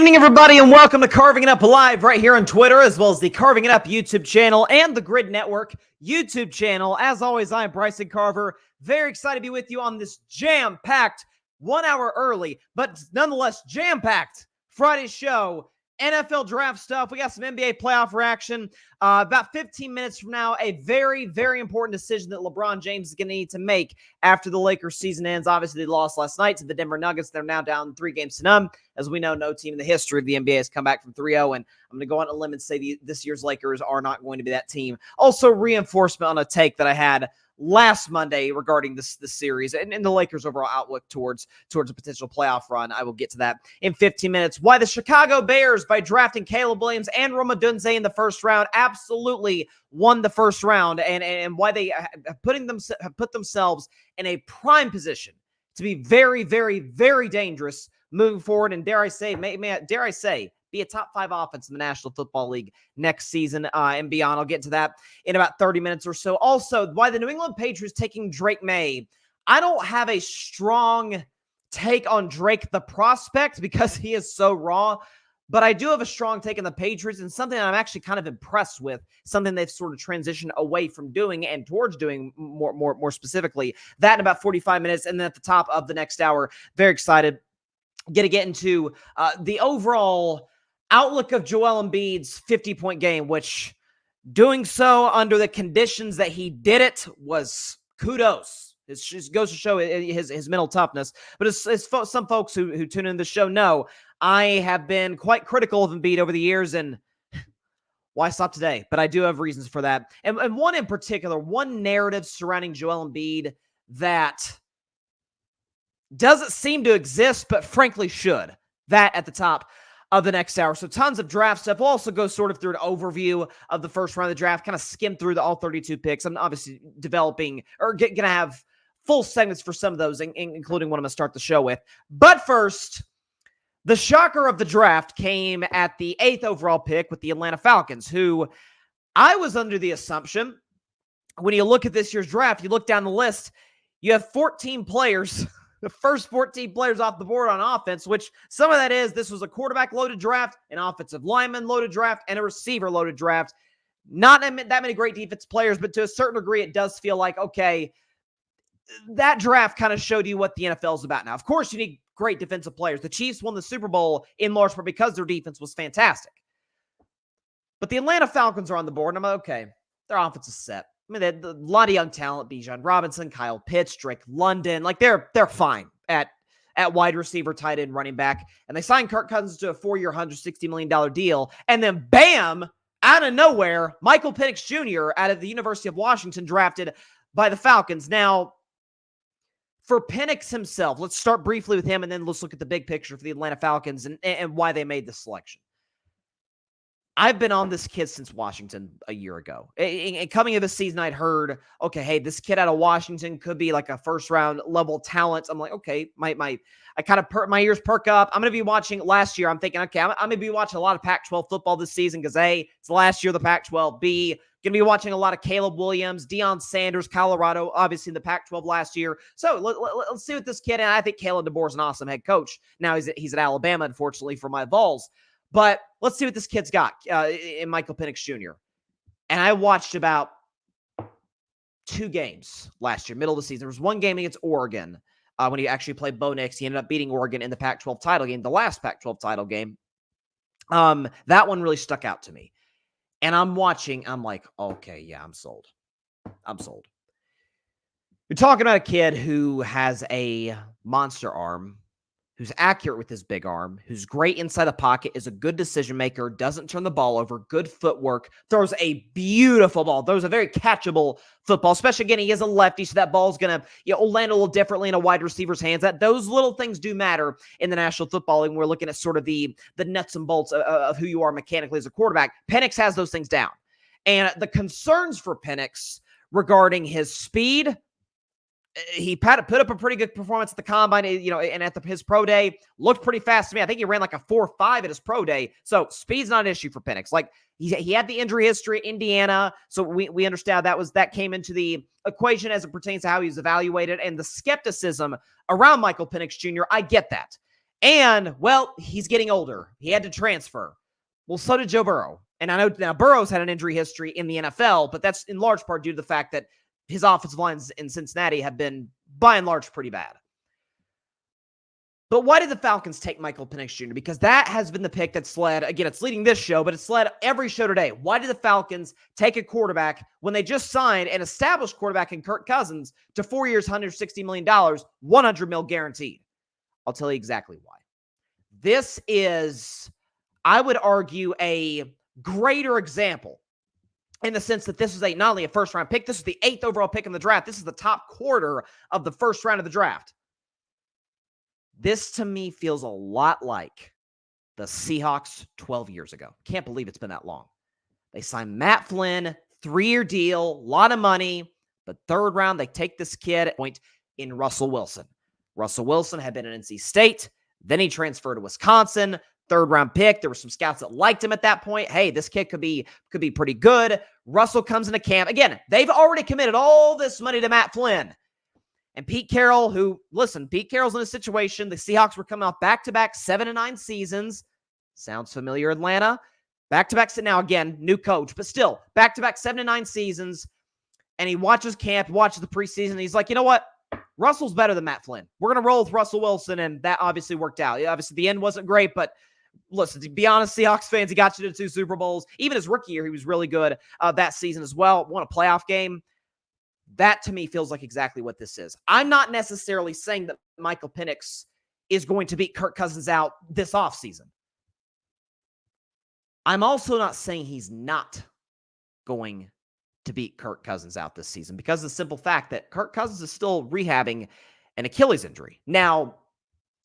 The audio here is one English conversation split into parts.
evening, everybody, and welcome to Carving It Up Live right here on Twitter, as well as the Carving It Up YouTube channel and the Grid Network YouTube channel. As always, I'm Bryson Carver. Very excited to be with you on this jam-packed, 1 hour early, but nonetheless jam-packed Friday show. NFL draft stuff. We got some NBA playoff reaction. About 15 minutes from now, a very, very important decision that LeBron James is going to need to make after the Lakers season ends. Obviously, they lost last night to the Denver Nuggets. They're now down 3-0. As we know, no team in the history of the NBA has come back from 3-0, and I'm going to go on a limb and say this year's Lakers are not going to be that team. Also, reinforcement on a take that I had last Monday regarding this series and the Lakers' overall outlook towards a potential playoff run. I will get to that in 15 minutes. Why the Chicago Bears, by drafting Caleb Williams and Odunze in the first round, absolutely won the first round, and why they have put themselves in a prime position to be very, very, very dangerous moving forward, and dare I say, be a top 5 offense in the National Football League next season and beyond. I'll get to that in about 30 minutes or so. Also, why the New England Patriots taking Drake Maye. I don't have a strong take on Drake the prospect because he is so raw, but I do have a strong take on the Patriots and something that I'm actually kind of impressed with, something they've sort of transitioned away from doing and towards doing more specifically. That in about 45 minutes, and then at the top of the next hour, very excited. Get into the overall outlook of Joel Embiid's 50-point game, which doing so under the conditions that he did it was kudos. It just goes to show his mental toughness. But as some folks who tune in the show know, I have been quite critical of Embiid over the years, and why stop today? But I do have reasons for that. And one in particular, one narrative surrounding Joel Embiid that doesn't seem to exist, but frankly should. That at the top of the next hour. So tons of draft stuff. We'll also go sort of through an overview of the first round of the draft, kind of skim through all 32 picks. I'm obviously developing or going to have full segments for some of those, including what I'm going to start the show with. But first, the shocker of the draft came at the 8th overall pick with the Atlanta Falcons, who I was under the assumption, when you look at this year's draft, you look down the list, you have 14 players, the first 14 players off the board on offense, which some of that is this was a quarterback-loaded draft, an offensive lineman-loaded draft, and a receiver-loaded draft. Not that many great defense players, but to a certain degree, it does feel like, okay, that draft kind of showed you what the NFL is about now. Of course, you need great defensive players. The Chiefs won the Super Bowl in large part because their defense was fantastic. But the Atlanta Falcons are on the board, and I'm like, okay, their offense is set. I mean, they had a lot of young talent: Bijan Robinson, Kyle Pitts, Drake London. Like they're fine at wide receiver, tight end, running back. And they signed Kirk Cousins to a 4-year, $160 million deal. And then bam, out of nowhere, Michael Penix Jr. out of the University of Washington, drafted by the Falcons. Now, for Penix himself, let's start briefly with him, and then let's look at the big picture for the Atlanta Falcons and why they made this selection. I've been on this kid since Washington a year ago. And coming into the season, I'd heard, okay, hey, this kid out of Washington could be like a first-round level talent. I'm like, okay, my ears perk up. I'm going to be watching last year. I'm thinking, okay, I'm going to be watching a lot of Pac-12 football this season because A, it's the last year of the Pac-12. B, going to be watching a lot of Caleb Williams, Deion Sanders, Colorado, obviously in the Pac-12 last year. So let's see what this kid, and I think Kalen DeBoer is an awesome head coach. Now he's at Alabama, unfortunately, for my Vols. But let's see what this kid's got in Michael Penix Jr. And I watched about 2 games last year, middle of the season. There was one game against Oregon when he actually played Bo Nix. He ended up beating Oregon in the Pac-12 title game, the last Pac-12 title game. That one really stuck out to me. And I'm watching. I'm like, okay, yeah, I'm sold. You're talking about a kid who has a monster arm, who's accurate with his big arm, who's great inside the pocket, is a good decision maker, doesn't turn the ball over, good footwork, throws a beautiful ball, throws a very catchable football, especially, again, he is a lefty, so that ball's going to land a little differently in a wide receiver's hands. Those little things do matter in the National Football League when we're looking at sort of the nuts and bolts of who you are mechanically as a quarterback. Penix has those things down. And the concerns for Penix regarding his speed, he put up a pretty good performance at the combine, and at his pro day, looked pretty fast to me. I think he ran like a 4.5 at his pro day. So speed's not an issue for Penix. Like he had the injury history at Indiana, so we understand that came into the equation as it pertains to how he was evaluated and the skepticism around Michael Penix Jr. I get that. And, well, he's getting older. He had to transfer. Well, so did Joe Burrow. And I know now Burrow's had an injury history in the NFL, but that's in large part due to the fact that his offensive lines in Cincinnati have been, by and large, pretty bad. But why did the Falcons take Michael Penix Jr.? Because that has been the pick that's led, again, it's leading this show, but it's led every show today. Why did the Falcons take a quarterback when they just signed an established quarterback in Kirk Cousins to 4 years, $160 million, $100 million guaranteed? I'll tell you exactly why. This is, I would argue, a greater example in the sense that this is not only a first-round pick, this is the 8th overall pick in the draft. This is the top quarter of the first round of the draft. This, to me, feels a lot like the Seahawks 12 years ago. Can't believe it's been that long. They signed Matt Flynn, 3-year deal, a lot of money, but third round, they take this kid point in Russell Wilson. Russell Wilson had been at NC State. Then he transferred to Wisconsin. Third-round pick. There were some scouts that liked him at that point. Hey, this kid could be pretty good. Russell comes into camp. Again, they've already committed all this money to Matt Flynn. And Pete Carroll, Pete Carroll's in a situation. The Seahawks were coming off back-to-back 7-9 seasons. Sounds familiar, Atlanta? Back-to-back, now again, new coach, but still, back-to-back 7-9 seasons. And he watches camp, watches the preseason, and he's like, you know what? Russell's better than Matt Flynn. We're going to roll with Russell Wilson, and that obviously worked out. Obviously, the end wasn't great, but listen, to be honest, Seahawks fans, he got you to 2 Super Bowls. Even his rookie year, he was really good that season as well. Won a playoff game. That, to me, feels like exactly what this is. I'm not necessarily saying that Michael Penix is going to beat Kirk Cousins out this offseason. I'm also not saying he's not going to beat Kirk Cousins out this season because of the simple fact that Kirk Cousins is still rehabbing an Achilles injury. Now,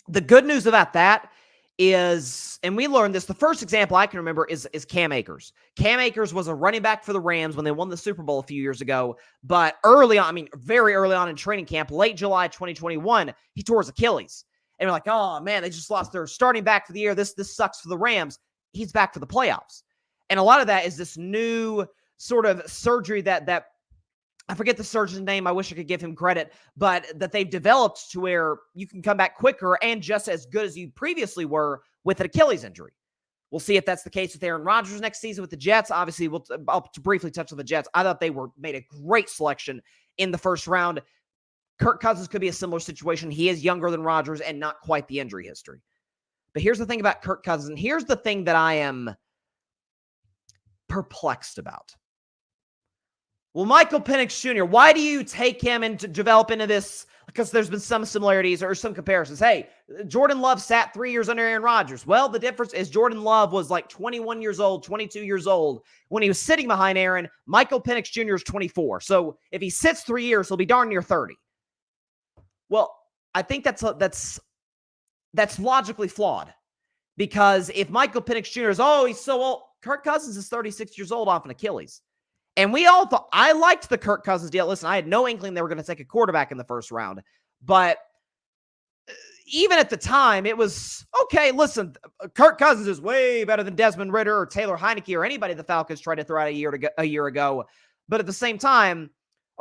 the good news about that is, and we learned this, the first example I can remember is Cam Akers. Cam Akers was a running back for the Rams when they won the Super Bowl a few years ago, but very early on in training camp, late July 2021, he tore his Achilles. And we're like, oh man, they just lost their starting back for the year. This sucks for the Rams. He's back for the playoffs. And a lot of that is this new sort of surgery that I forget the surgeon's name. I wish I could give him credit, but that they've developed to where you can come back quicker and just as good as you previously were with an Achilles injury. We'll see if that's the case with Aaron Rodgers next season with the Jets. Obviously, I'll briefly touch on the Jets. I thought they made a great selection in the first round. Kirk Cousins could be a similar situation. He is younger than Rodgers and not quite the injury history. But here's the thing about Kirk Cousins, and here's the thing that I am perplexed about. Well, Michael Penix Jr., why do you take him and to develop into this? Because there's been some similarities or some comparisons. Hey, Jordan Love sat 3 years under Aaron Rodgers. Well, the difference is Jordan Love was like 21 years old, 22 years old when he was sitting behind Aaron. Michael Penix Jr. is 24. So if he sits 3 years, he'll be darn near 30. Well, I think that's logically flawed. Because if Michael Penix Jr. is, he's so old, Kirk Cousins is 36 years old off an Achilles. And we all thought, I liked the Kirk Cousins deal. Listen, I had no inkling they were going to take a quarterback in the first round. But even at the time, it was, okay, listen, Kirk Cousins is way better than Desmond Ridder or Taylor Heineke or anybody the Falcons tried to throw out a year ago. But at the same time,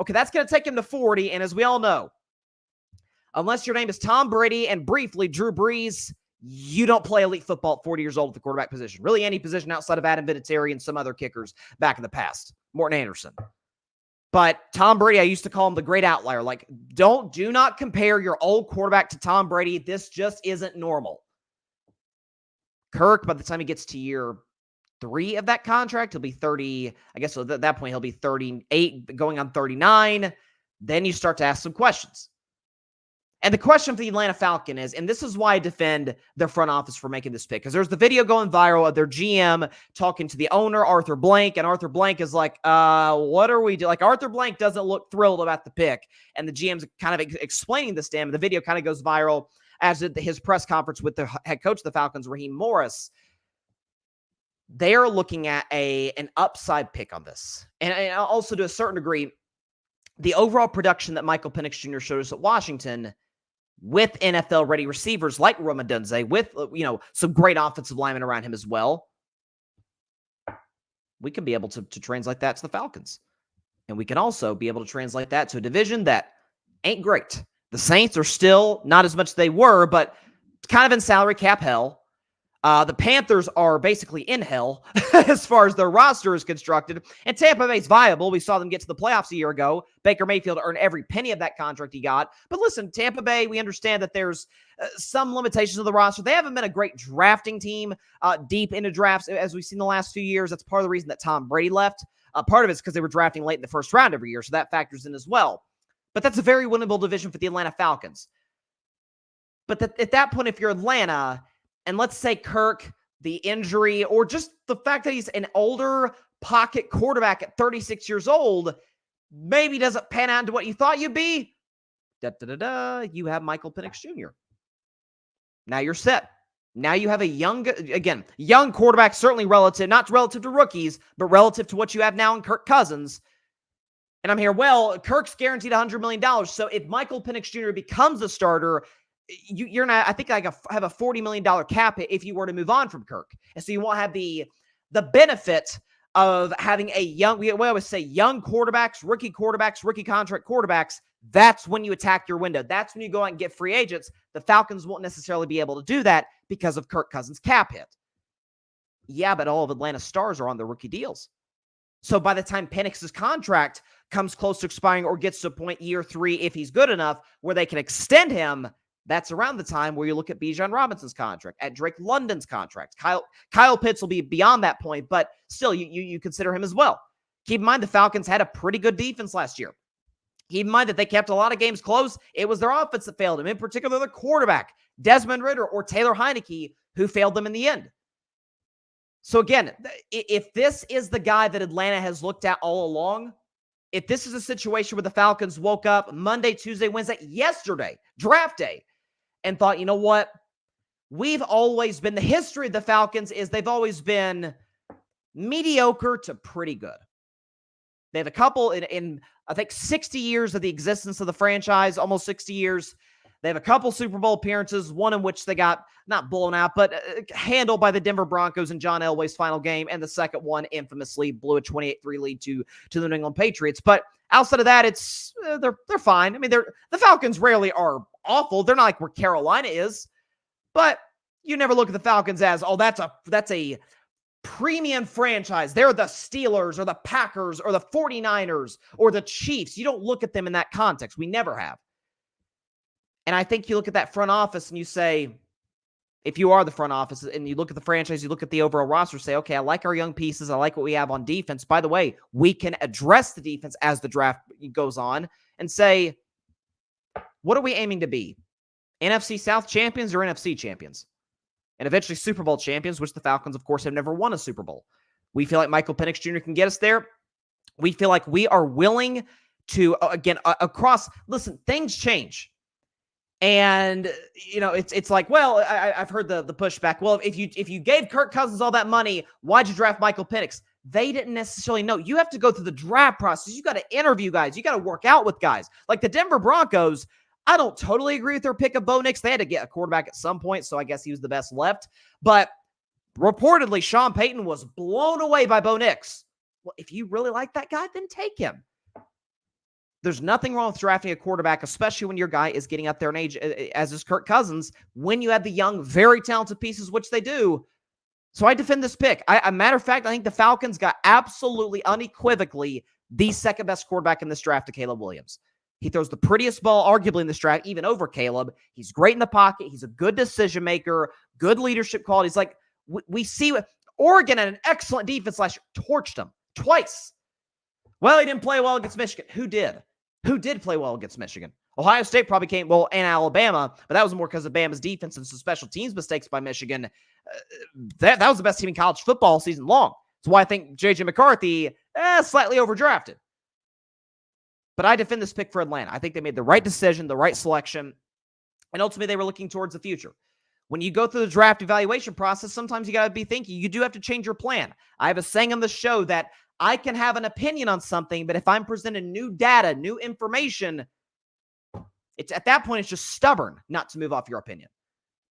okay, that's going to take him to 40. And as we all know, unless your name is Tom Brady and briefly Drew Brees, you don't play elite football at 40 years old at the quarterback position. Really any position outside of Adam Vinatieri and some other kickers back in the past. Morton Anderson. But Tom Brady, I used to call him the great outlier. Like, do not compare your old quarterback to Tom Brady. This just isn't normal. Kirk, by the time he gets to year 3 of that contract, he'll be 30. I guess so at that point, he'll be 38, going on 39. Then you start to ask some questions. And the question for the Atlanta Falcon is, and this is why I defend their front office for making this pick, because there's the video going viral of their GM talking to the owner, Arthur Blank, and Arthur Blank is like, what are we doing? Like, Arthur Blank doesn't look thrilled about the pick, and the GM's kind of explaining this to him, and the video kind of goes viral, as did his press conference with the head coach of the Falcons, Raheem Morris. They are looking at an upside pick on this. And also, to a certain degree, the overall production that Michael Penix Jr. showed us at Washington with NFL-ready receivers like Odunze, with some great offensive linemen around him as well, we can be able to translate that to the Falcons. And we can also be able to translate that to a division that ain't great. The Saints are still not as much as they were, but kind of in salary cap hell. The Panthers are basically in hell as far as their roster is constructed. And Tampa Bay's viable. We saw them get to the playoffs a year ago. Baker Mayfield earned every penny of that contract he got. But listen, Tampa Bay, we understand that there's some limitations of the roster. They haven't been a great drafting team deep into drafts, as we've seen the last few years. That's part of the reason that Tom Brady left. Part of it's because they were drafting late in the first round every year, so that factors in as well. But that's a very winnable division for the Atlanta Falcons. But at that point, if you're Atlanta, and let's say Kirk, the injury, or just the fact that he's an older pocket quarterback at 36 years old, maybe doesn't pan out into what you thought you'd be, you have Michael Penix Jr. Now you're set. Now you have a young quarterback, certainly not relative to rookies, but relative to what you have now in Kirk Cousins. And I'm here, well, Kirk's guaranteed $100 million. So if Michael Penix Jr. becomes the starter, you're not, I think I have a $40 million cap hit if you were to move on from Kirk. And so you won't have the benefit of having a young, we always say young quarterbacks, rookie contract quarterbacks. That's when you attack your window. That's when you go out and get free agents. The Falcons won't necessarily be able to do that because of Kirk Cousins' cap hit. Yeah, but all of Atlanta's stars are on the rookie deals. So by the time Penix's contract comes close to expiring or gets to a point year 3, if he's good enough, where they can extend him, that's around the time where you look at Bijan Robinson's contract, at Drake London's contract. Kyle Pitts will be beyond that point, but still, you consider him as well. Keep in mind, the Falcons had a pretty good defense last year. Keep in mind that they kept a lot of games close. It was their offense that failed them, in particular the quarterback, Desmond Ridder or Taylor Heineke, who failed them in the end. So again, if this is the guy that Atlanta has looked at all along, if this is a situation where the Falcons woke up Monday, Tuesday, Wednesday, yesterday, draft day, and thought, you know what? We've always been, the history of the Falcons is they've always been mediocre to pretty good. They have a couple in I think 60 years of the existence of the franchise, almost 60 years. They have a couple Super Bowl appearances, one in which they got not blown out, but handled by the Denver Broncos in John Elway's final game, and the second one infamously blew a 28-3 lead to the New England Patriots. But outside of that, it's they're fine. I mean, the Falcons rarely are awful. They're not like where Carolina is, but you never look at the Falcons as, oh, that's a premium franchise. They're the Steelers or the Packers or the 49ers or the Chiefs. You don't look at them in that context. We never have. And I think you look at that front office and you say, if you are the front office and you look at the franchise, you look at the overall roster, say, okay, I like our young pieces. I like what we have on defense. By the way, we can address the defense as the draft goes on and say, what are we aiming to be? NFC South champions or NFC champions? And eventually Super Bowl champions, which the Falcons, of course, have never won a Super Bowl. We feel like Michael Penix Jr. can get us there. We feel like we are willing to, again, listen, things change. And, you know, it's like, well, I've heard the pushback. Well, if you gave Kirk Cousins all that money, why'd you draft Michael Penix? They didn't necessarily know. You have to go through the draft process. You got to interview guys. You got to work out with guys. Like the Denver Broncos, I don't totally agree with their pick of Bo Nix. They had to get a quarterback at some point, so I guess he was the best left. But reportedly, Sean Payton was blown away by Bo Nix. Well, if you really like that guy, then take him. There's nothing wrong with drafting a quarterback, especially when your guy is getting up there in age, as is Kirk Cousins, when you have the young, very talented pieces, which they do. So I defend this pick. A matter of fact, I think the Falcons got absolutely, unequivocally, the second best quarterback in this draft to Caleb Williams. He throws the prettiest ball, arguably, in this draft, even over Caleb. He's great in the pocket. He's a good decision maker, good leadership qualities. Like, we see Oregon had an excellent defense last year, torched them twice. Well, he didn't play well against Michigan. Who did? Who did play well against Michigan? Ohio State probably came, well, and Alabama, but that was more because of Bama's defense and some special teams mistakes by Michigan. That was the best team in college football season long. That's why I think J.J. McCarthy, slightly overdrafted. But I defend this pick for Atlanta. I think they made the right decision, the right selection, and ultimately they were looking towards the future. When you go through the draft evaluation process, sometimes you got to be thinking, you do have to change your plan. I have a saying on the show that I can have an opinion on something, but if I'm presenting new data, new information, it's at that point, it's just stubborn not to move off your opinion.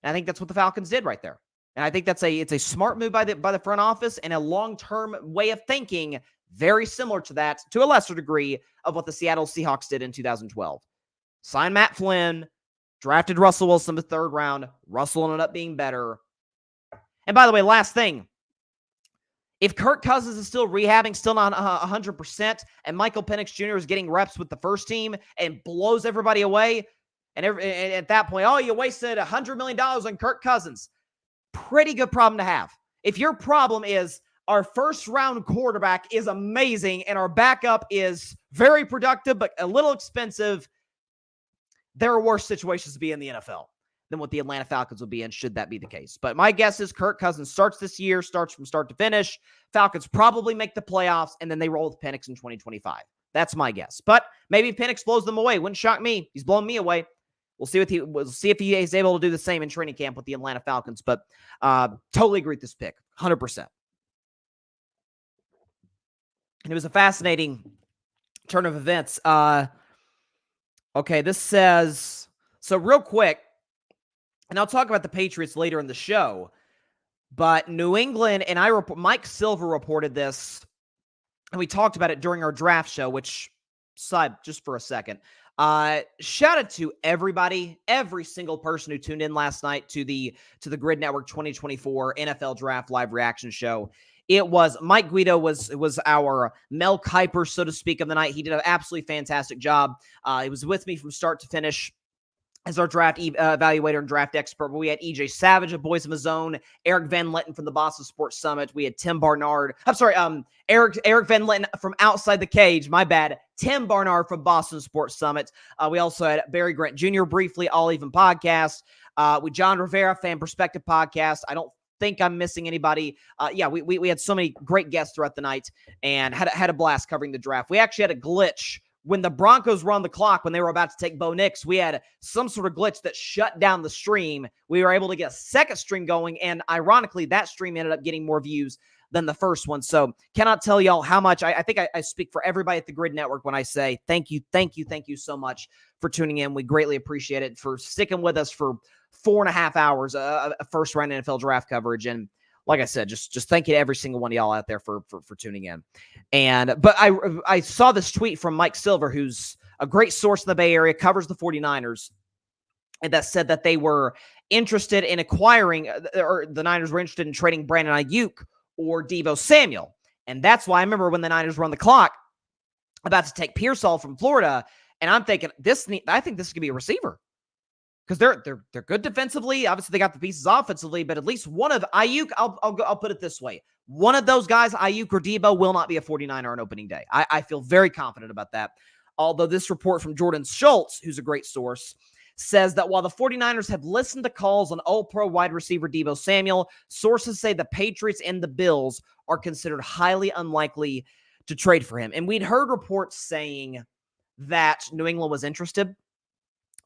And I think that's what the Falcons did right there. And I think it's a smart move by the front office and a long-term way of thinking, very similar to that, to a lesser degree, of what the Seattle Seahawks did in 2012. Sign Matt Flynn, Drafted Russell Wilson in the 3rd round. Russell ended up being better. And by the way, last thing. If Kirk Cousins is still rehabbing, still not 100%, and Michael Penix Jr. is getting reps with the first team and blows everybody away, and at that point, oh, you wasted $100 million on Kirk Cousins. Pretty good problem to have. If your problem is our first-round quarterback is amazing and our backup is very productive but a little expensive, there are worse situations to be in the NFL than what the Atlanta Falcons would be in, should that be the case. But my guess is Kirk Cousins starts this year, starts from start to finish. Falcons probably make the playoffs, and then they roll with Penix in 2025. That's my guess. But maybe Penix blows them away. Wouldn't shock me. He's blown me away. We'll see if he is able to do the same in training camp with the Atlanta Falcons. But totally agree with this pick, 100%. And it was a fascinating turn of events. Okay, this says, so real quick, and I'll talk about the Patriots later in the show, but New England, and Mike Silver reported this, and we talked about it during our draft show, which, side just for a second, shout out to everybody, every single person who tuned in last night to the Grid Network 2024 NFL Draft Live Reaction Show. It was Mike Guido was our Mel Kiper, so to speak, of the night. He did an absolutely fantastic job. He was with me from start to finish as our draft evaluator and draft expert. But we had EJ Savage of Boys of His Own, Eric Van Litten from the Boston Sports Summit. We had Tim Barnard. I'm sorry, Eric Van Litten from Outside the Cage. My bad. Tim Barnard from Boston Sports Summit. We also had Barry Grant Jr. briefly, All Even Podcast. With John Rivera, Fan Perspective Podcast. I don't think I'm missing anybody. We had so many great guests throughout the night and had a blast covering the draft. We actually had a glitch when the Broncos were on the clock, when they were about to take Bo Nix. We had some sort of glitch that shut down the stream. We were able to get a second stream going, and ironically, that stream ended up getting more views than the first one. So cannot tell y'all how much. I think I speak for everybody at the Grid Network when I say thank you so much for tuning in. We greatly appreciate it, for sticking with us for 4.5 hours of first-round NFL draft coverage. And like I said, just thank you to every single one of y'all out there for tuning in. But I saw this tweet from Mike Silver, who's a great source in the Bay Area, covers the 49ers, and that said that they were interested in acquiring, or the Niners were interested in trading Brandon Ayuk or Deebo Samuel. And that's why I remember when the Niners were on the clock about to take Pearsall from Florida, and I'm thinking, I think this could be a receiver. Because they're good defensively. Obviously, they got the pieces offensively, but at least one of Ayuk, I'll put it this way. One of those guys, Ayuk or Deebo, will not be a 49er on opening day. I feel very confident about that. Although this report from Jordan Schultz, who's a great source, says that while the 49ers have listened to calls on All-Pro wide receiver Deebo Samuel, sources say the Patriots and the Bills are considered highly unlikely to trade for him. And we'd heard reports saying that New England was interested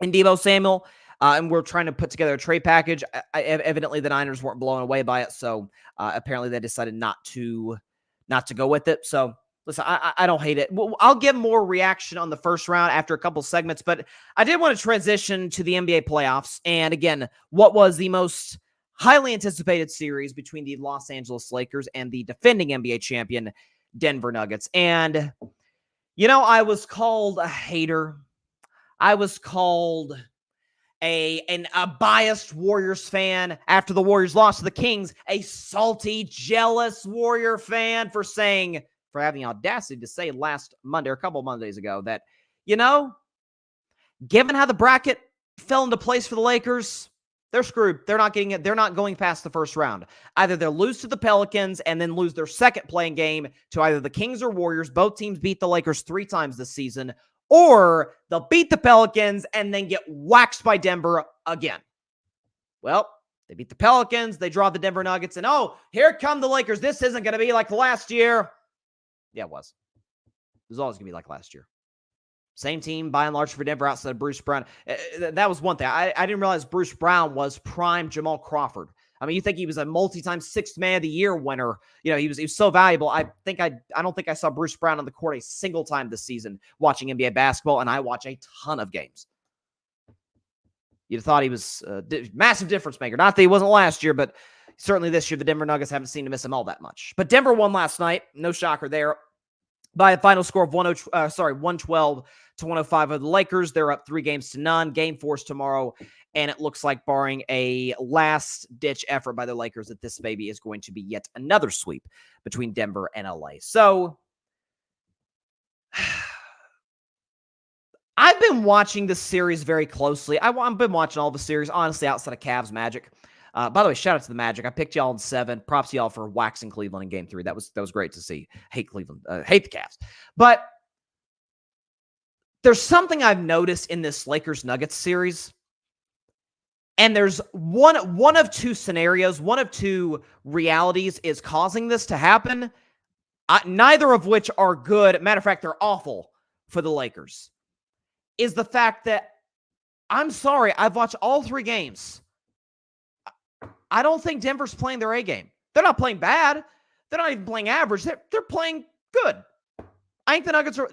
in Deebo Samuel, and we're trying to put together a trade package. Evidently, the Niners weren't blown away by it, so apparently they decided not to go with it. So, listen, I don't hate it. I'll get more reaction on the first round after a couple segments, but I did want to transition to the NBA playoffs. And again, what was the most highly anticipated series between the Los Angeles Lakers and the defending NBA champion Denver Nuggets. And, I was called a hater. I was called a biased Warriors fan after the Warriors lost to the Kings, a salty, jealous Warrior fan for having the audacity to say last Monday, or a couple of Mondays ago, that, given how the bracket fell into place for the Lakers, they're screwed. They're not getting it. They're not going past the first round. Either they'll lose to the Pelicans and then lose their second playing game to either the Kings or Warriors. Both teams beat the Lakers 3 times this season. Or they'll beat the Pelicans and then get waxed by Denver again. Well, they beat the Pelicans, they draw the Denver Nuggets, and here come the Lakers. This isn't going to be like last year. Yeah, it was. It was always going to be like last year. Same team, by and large, for Denver outside of Bruce Brown. That was one thing. I didn't realize Bruce Brown was prime Jamal Crawford. I mean, you think he was a multi-time 6th Man of the Year winner. He was so valuable. I don't think I saw Bruce Brown on the court a single time this season watching NBA basketball, and I watch a ton of games. You'd have thought he was a massive difference maker. Not that he wasn't last year, but certainly this year, the Denver Nuggets haven't seemed to miss him all that much. But Denver won last night. No shocker there. by a final score of 112 to 105 of the Lakers. They're up 3-0. Game 4 tomorrow, and it looks like, barring a last-ditch effort by the Lakers, that this baby is going to be yet another sweep between Denver and LA. So I've been watching this series very closely. I've been watching all the series, honestly, outside of Cavs Magic. By the way, shout out to the Magic. I picked y'all in 7. Props to y'all for waxing Cleveland in Game 3. That was great to see. Hate Cleveland. Hate the Cavs. But there's something I've noticed in this Lakers-Nuggets series. And there's one of two scenarios, one of two realities is causing this to happen. Neither of which are good. Matter of fact, they're awful for the Lakers. Is the fact that, I'm sorry, I've watched all 3 games. I don't think Denver's playing their A game. They're not playing bad. They're not even playing average. They're playing good. I think the Nuggets are,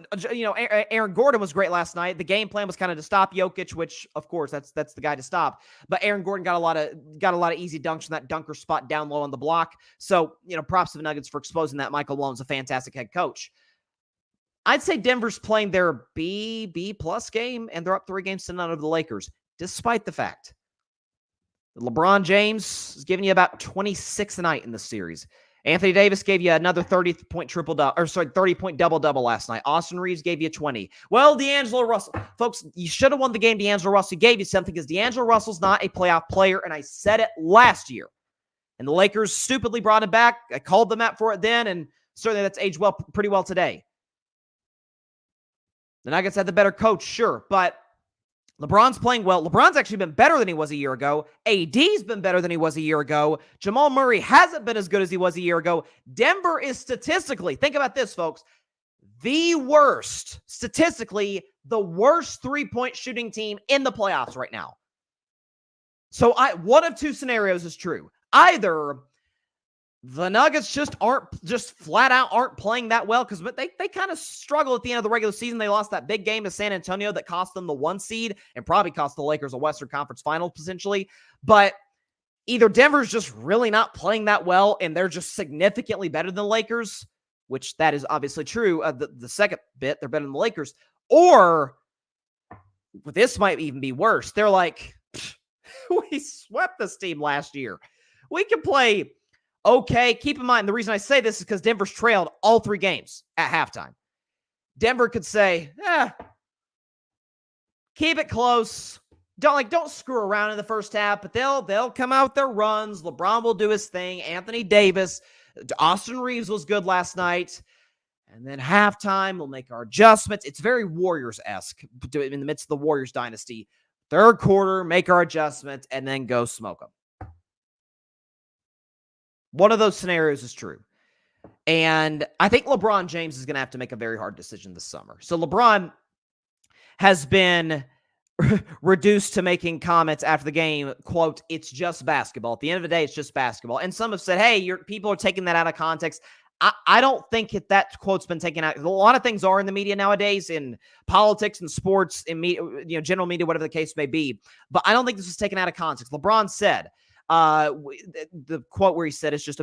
Aaron Gordon was great last night. The game plan was kind of to stop Jokic, which, of course, that's the guy to stop. But Aaron Gordon got a lot of easy dunks from that dunker spot down low on the block. So, props to the Nuggets for exposing that. Michael Malone's a fantastic head coach. I'd say Denver's playing their B plus game, and they're up 3-0 over the Lakers, despite the fact that LeBron James is giving you about 26 a night in this series. Anthony Davis gave you another 30-point double-double last night. Austin Reeves gave you 20. Well, D'Angelo Russell. Folks, you should have won the game. D'Angelo Russell gave you something because D'Angelo Russell's not a playoff player, and I said it last year. And the Lakers stupidly brought him back. I called them out for it then, and certainly that's aged pretty well today. The Nuggets had the better coach, sure, but LeBron's playing well. LeBron's actually been better than he was a year ago. AD's been better than he was a year ago. Jamal Murray hasn't been as good as he was a year ago. Denver is statistically, think about this, folks, the worst 3-point shooting team in the playoffs right now. So one of two scenarios is true. Either the Nuggets just flat out aren't playing that well because they kind of struggled at the end of the regular season. They lost that big game to San Antonio that cost them the 1 seed and probably cost the Lakers a Western Conference Finals potentially. But either Denver's just really not playing that well and they're just significantly better than the Lakers, which that is obviously true. The second bit, they're better than the Lakers. Or this might even be worse. They're like, we swept this team last year. We can play okay. Keep in mind, the reason I say this is because Denver's trailed all 3 games at halftime. Denver could say, keep it close. Don't screw around in the first half, but they'll come out with their runs. LeBron will do his thing. Anthony Davis, Austin Reeves was good last night. And then halftime, we'll make our adjustments. It's very Warriors-esque in the midst of the Warriors dynasty. Third quarter, make our adjustments, and then go smoke them. One of those scenarios is true. And I think LeBron James is going to have to make a very hard decision this summer. So LeBron has been reduced to making comments after the game, quote, "It's just basketball. At the end of the day, it's just basketball." And some have said, hey, people are taking that out of context. I don't think that quote's been taken out. A lot of things are in the media nowadays, in politics and sports, in media, general media, whatever the case may be. But I don't think this was taken out of context. LeBron said, the quote where he said it's just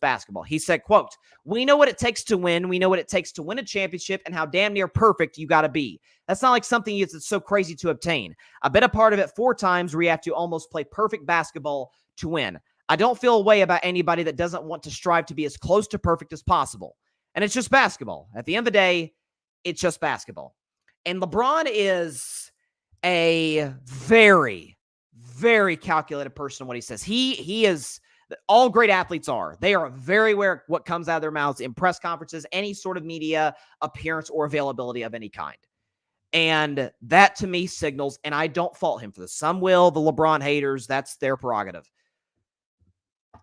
basketball. He said, quote, "We know what it takes to win. We know what it takes to win a championship and how damn near perfect you got to be. That's not like something that's so crazy to obtain. I've been a part of it 4 times where you have to almost play perfect basketball to win. I don't feel a way about anybody that doesn't want to strive to be as close to perfect as possible. And it's just basketball. At the end of the day, it's just basketball." And LeBron is a very, very calculated person in what he says. He is, all great athletes are. They are very aware of what comes out of their mouths in press conferences, any sort of media appearance or availability of any kind. And that to me signals, and I don't fault him for this. Some will, the LeBron haters, that's their prerogative.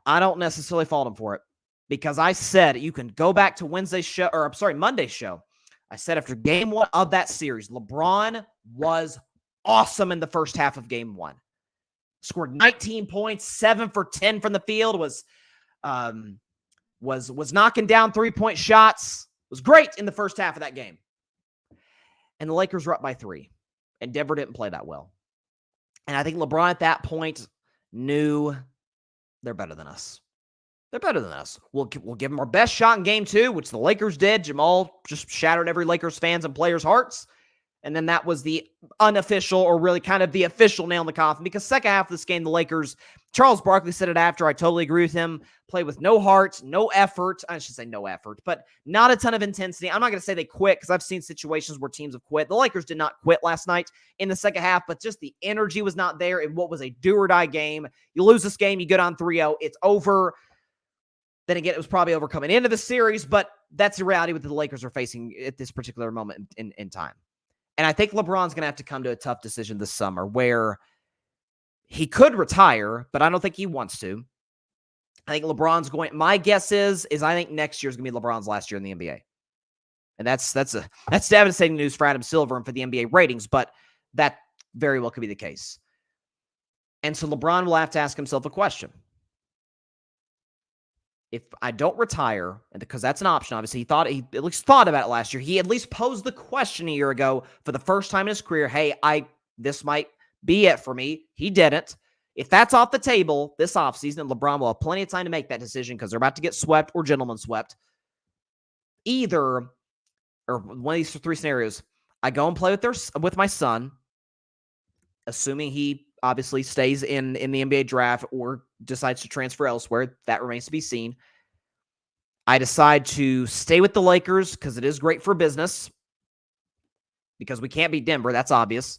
I don't necessarily fault him for it because I said, you can go back to Monday's show. I said after game 1 of that series, LeBron was awesome in the first half of game 1. Scored 19 points, 7 for 10 from the field, was knocking down 3-point shots. Was great in the first half of that game. And the Lakers were up by 3. And Denver didn't play that well. And I think LeBron at that point knew they're better than us. They're better than us. We'll give them our best shot in game 2, which the Lakers did. Jamal just shattered every Lakers fans and players' hearts. And then that was the unofficial, or really kind of the official nail in the coffin, because second half of this game, the Lakers, Charles Barkley said it after, I totally agree with him, played with no heart, no effort. I should say no effort, but not a ton of intensity. I'm not going to say they quit, because I've seen situations where teams have quit. The Lakers did not quit last night in the second half, but just the energy was not there in what was a do-or-die game. You lose this game, you go down 3-0, it's over. Then again, it was probably over coming into the series, but that's the reality what the Lakers are facing at this particular moment in time. And I think LeBron's going to have to come to a tough decision this summer where he could retire, but I don't think he wants to. I think LeBron's going, my guess is I think next year is going to be LeBron's last year in the NBA. And that's devastating news for Adam Silver and for the NBA ratings, but that very well could be the case. And so LeBron will have to ask himself a question. If I don't retire, and because that's an option, obviously he at least thought about it last year. He at least posed the question a year ago for the first time in his career. Hey, this might be it for me. He didn't. If that's off the table this offseason, LeBron will have plenty of time to make that decision because they're about to get swept or gentlemen swept. Either, or one of these 3 scenarios, I go and play with my son, assuming he obviously stays in the NBA draft or decides to transfer elsewhere. That remains to be seen. I decide to stay with the Lakers because it is great for business, because we can't beat Denver. That's obvious.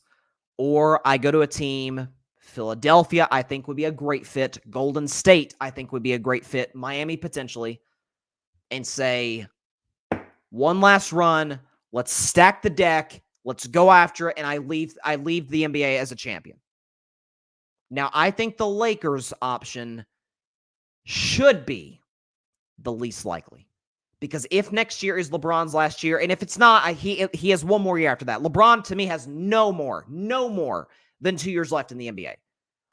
Or I go to a team, Philadelphia, I think would be a great fit. Golden State, I think would be a great fit. Miami, potentially. And say, one last run. Let's stack the deck. Let's go after it. And I leave the NBA as a champion. Now, I think the Lakers option should be the least likely. Because if next year is LeBron's last year, and if it's not, he has one more year after that. LeBron, to me, has no more than 2 years left in the NBA.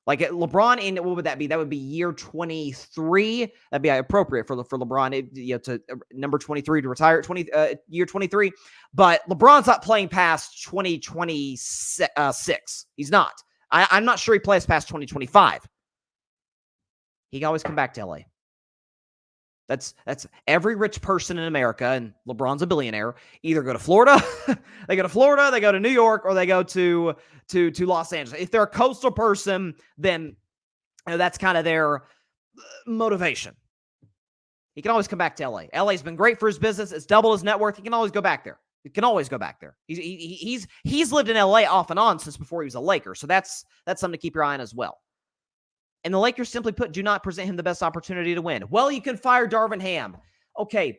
Like LeBron, in what would that be? That would be year 23. That'd be appropriate for LeBron, to number 23 to retire at year 23. But LeBron's not playing past 2026. He's not. I'm not sure he plays past 2025. He can always come back to LA. That's every rich person in America, and LeBron's a billionaire, either go to Florida, they go to New York, or they go to Los Angeles. If they're a coastal person, then that's kind of their motivation. He can always come back to LA. LA's been great for his business. It's doubled his net worth. He can always go back there. He's lived in LA off and on since before he was a Laker. So that's something to keep your eye on as well. And the Lakers, simply put, do not present him the best opportunity to win. Well, you can fire Darvin Ham. Okay,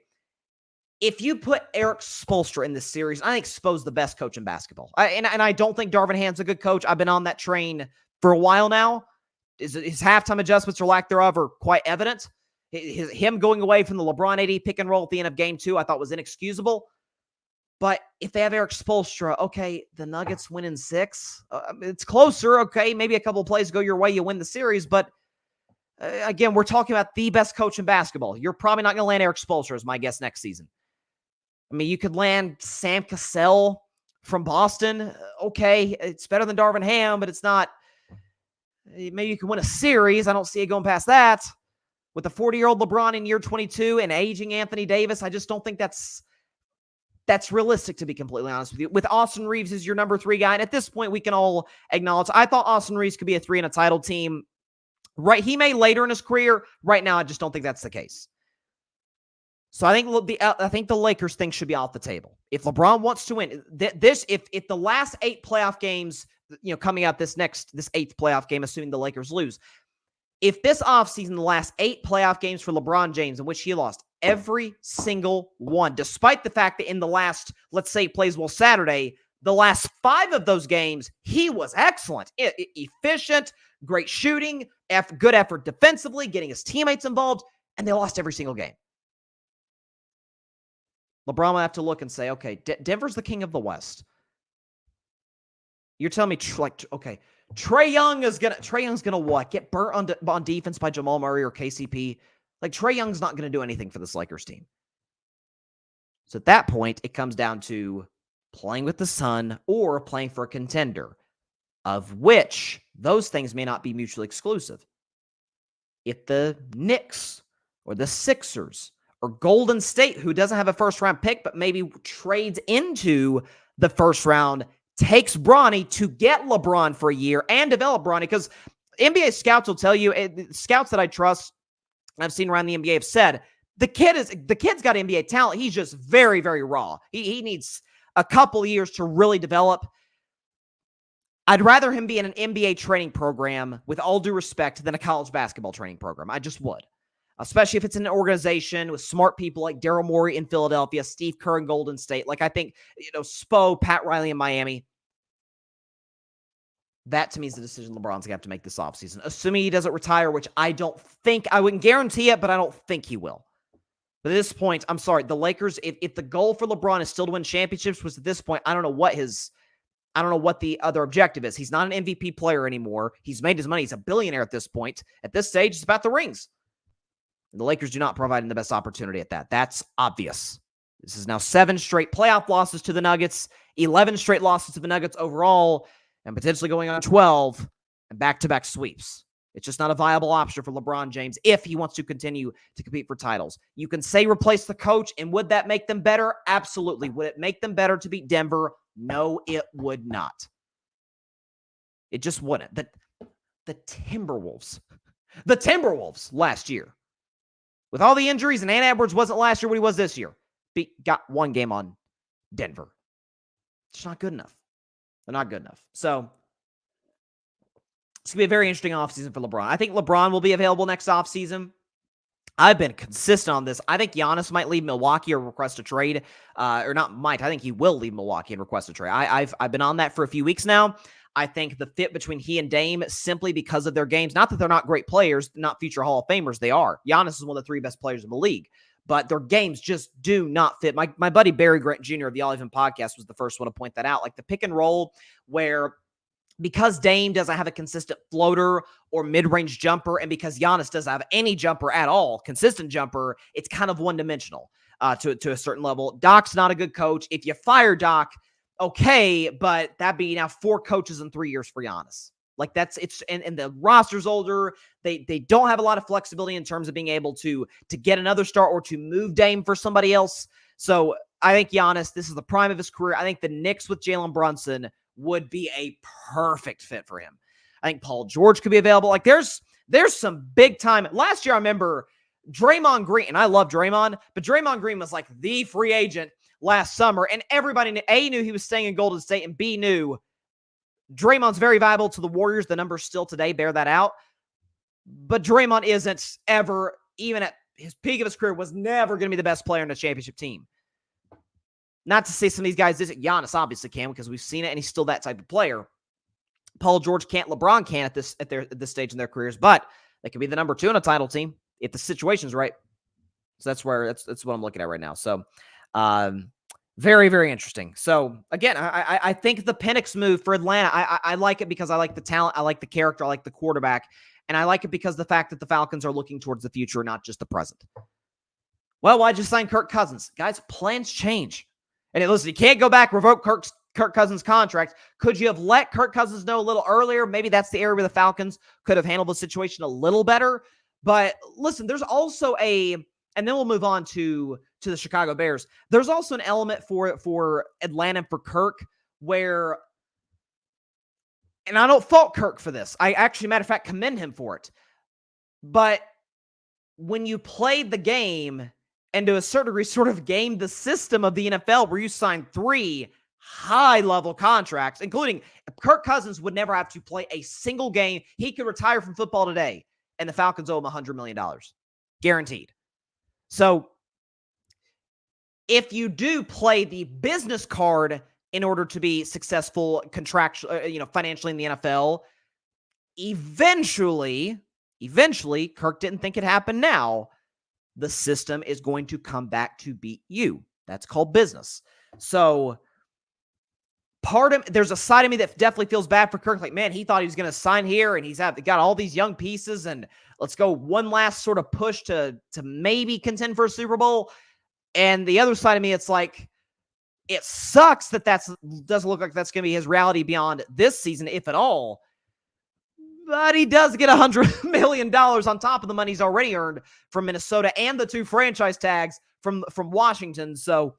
if you put Eric Spoelstra in this series, I think Spo's the best coach in basketball. And I don't think Darvin Ham's a good coach. I've been on that train for a while now. His halftime adjustments or lack thereof are quite evident. Him going away from the LeBron AD pick and roll at the end of game 2, I thought was inexcusable. But if they have Eric Spoelstra, okay, the Nuggets win in 6. It's closer, okay? Maybe a couple of plays go your way, you win the series. But again, we're talking about the best coach in basketball. You're probably not going to land Eric Spoelstra, is my guess, next season. I mean, you could land Sam Cassell from Boston. Okay, it's better than Darvin Ham, but it's not. Maybe you can win a series. I don't see it going past that. With a 40-year-old LeBron in year 22 and aging Anthony Davis, I just don't think that's realistic, to be completely honest with you. With Austin Reeves as your number 3 guy, and at this point, we can all acknowledge, I thought Austin Reeves could be a 3 in a title team. Right, he may later in his career. Right now, I just don't think that's the case. So I think the Lakers thing should be off the table. If LeBron wants to win if the last 8 playoff games, coming out this 8th playoff game, assuming the Lakers lose, if this offseason, the last 8 playoff games for LeBron James, in which he lost every single one, despite the fact that in the last, let's say, plays well Saturday, the last 5 of those games, he was excellent, efficient, great shooting, good effort defensively, getting his teammates involved, and they lost every single game. LeBron will have to look and say, okay, Denver's the king of the West. You're telling me, okay, Trae Young's gonna what? Get burnt on defense by Jamal Murray or KCP? Like, Trae Young's not gonna do anything for this Lakers team. So at that point, it comes down to playing with the Sun or playing for a contender, of which those things may not be mutually exclusive. If the Knicks or the Sixers or Golden State, who doesn't have a first-round pick but maybe trades into the first round, takes Bronny to get LeBron for a year and develop Bronny, because NBA scouts will tell you, scouts that I trust, I've seen around the NBA have said, the kid's got NBA talent. He's just very, very raw. He needs a couple years to really develop. I'd rather him be in an NBA training program, with all due respect, than a college basketball training program. I just would. Especially if it's in an organization with smart people like Daryl Morey in Philadelphia, Steve Kerr in Golden State. Like, I think, Spo, Pat Riley in Miami. That, to me, is the decision LeBron's going to have to make this offseason. Assuming he doesn't retire, which I wouldn't guarantee it, but I don't think he will. But at this point, I'm sorry, the Lakers, if the goal for LeBron is still to win championships, was at this point, I don't know what the other objective is. He's not an MVP player anymore. He's made his money. He's a billionaire at this point. At this stage, it's about the rings. And the Lakers do not provide him the best opportunity at that. That's obvious. This is now 7 straight playoff losses to the Nuggets, 11 straight losses to the Nuggets overall, and potentially going on 12 and back-to-back sweeps. It's just not a viable option for LeBron James if he wants to continue to compete for titles. You can say replace the coach, and would that make them better? Absolutely. Would it make them better to beat Denver? No, it would not. It just wouldn't. The Timberwolves last year, with all the injuries, and Ant Edwards wasn't last year what he was this year, got one game on Denver. It's not good enough. They're not good enough. So it's going to be a very interesting offseason for LeBron. I think LeBron will be available next offseason. I've been consistent on this. I think Giannis might leave Milwaukee or request a trade. Or not might. I think he will leave Milwaukee and request a trade. I've been on that for a few weeks now. I think the fit between he and Dame, simply because of their games, not that they're not great players, not future Hall of Famers, they are. Giannis is one of the 3 best players in the league, but their games just do not fit. My buddy Barry Grant Jr. of the All Even podcast was the first one to point that out. Like the pick and roll where, because Dame doesn't have a consistent floater or mid-range jumper, and because Giannis doesn't have any jumper at all, consistent jumper, it's kind of one-dimensional to a certain level. Doc's not a good coach. If you fire Doc, okay, but that'd be now 4 coaches in 3 years for Giannis. Like and the roster's older. They don't have a lot of flexibility in terms of being able to get another star or to move Dame for somebody else. So I think Giannis, this is the prime of his career. I think the Knicks with Jalen Brunson would be a perfect fit for him. I think Paul George could be available. Like there's some big time. Last year, I remember Draymond Green, and I love Draymond, but Draymond Green was like the free agent last summer, and everybody A, knew he was staying in Golden State, and B, knew Draymond's very viable to the Warriors. The numbers still today bear that out. But Draymond isn't ever, even at his peak of his career, was never going to be the best player in a championship team. Not to say some of these guys isn't. Giannis obviously can, because we've seen it, and he's still that type of player. Paul George can't. LeBron can at this stage in their careers, but they could be the number 2 in a title team if the situation's right. So that's what I'm looking at right now. So very, very interesting. So again, I think the Penix move for Atlanta, I like it because I like the talent, I like the character, I like the quarterback, and I like it because the fact that the Falcons are looking towards the future, not just the present. Well, why just sign Kirk Cousins? Guys, plans change. And listen, you can't go back, revoke Kirk Cousins' contract. Could you have let Kirk Cousins know a little earlier? Maybe that's the area where the Falcons could have handled the situation a little better. But listen, there's also and then we'll move on to the Chicago Bears. There's also an element for Atlanta and for Kirk where, and I don't fault Kirk for this. I actually, matter of fact, commend him for it. But when you played the game and to a certain degree sort of gamed the system of the NFL where you signed 3 high-level contracts, including Kirk Cousins would never have to play a single game. He could retire from football today, and the Falcons owe him $100 million. Guaranteed. So if you do play the business card in order to be successful financially in the NFL, eventually, Kirk didn't think it happened now, the system is going to come back to beat you. That's called business. So there's a side of me that definitely feels bad for Kirk. Like, man, he thought he was going to sign here, and he's got all these young pieces, and let's go one last sort of push to maybe contend for a Super Bowl. And the other side of me, it's like, it sucks that doesn't look like that's going to be his reality beyond this season, if at all. but he does get $100 million on top of the money he's already earned from Minnesota and the 2 franchise tags from Washington. So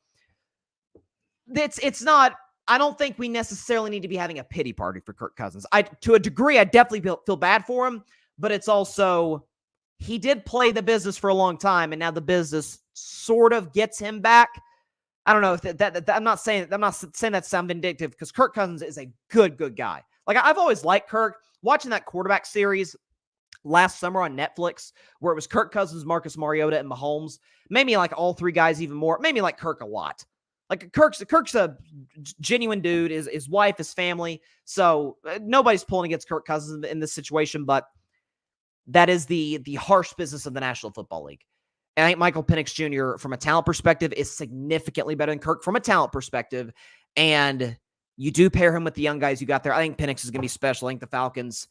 it's not, I don't think we necessarily need to be having a pity party for Kirk Cousins. To a degree, I definitely feel bad for him, but it's also, he did play the business for a long time, and now the business sort of gets him back. I don't know if that I'm not saying that sound vindictive, because Kirk Cousins is a good guy. Like, I've always liked Kirk. Watching that quarterback series last summer on Netflix, where it was Kirk Cousins, Marcus Mariota, and Mahomes, made me like all 3 guys even more. Made me like Kirk a lot. Like, Kirk's a genuine dude. His wife, his family. So nobody's pulling against Kirk Cousins in this situation, but that is the harsh business of the National Football League. And I think Michael Penix Jr., from a talent perspective, is significantly better than Kirk from a talent perspective. And you do pair him with the young guys you got there. I think Penix is going to be special. I think the Falcons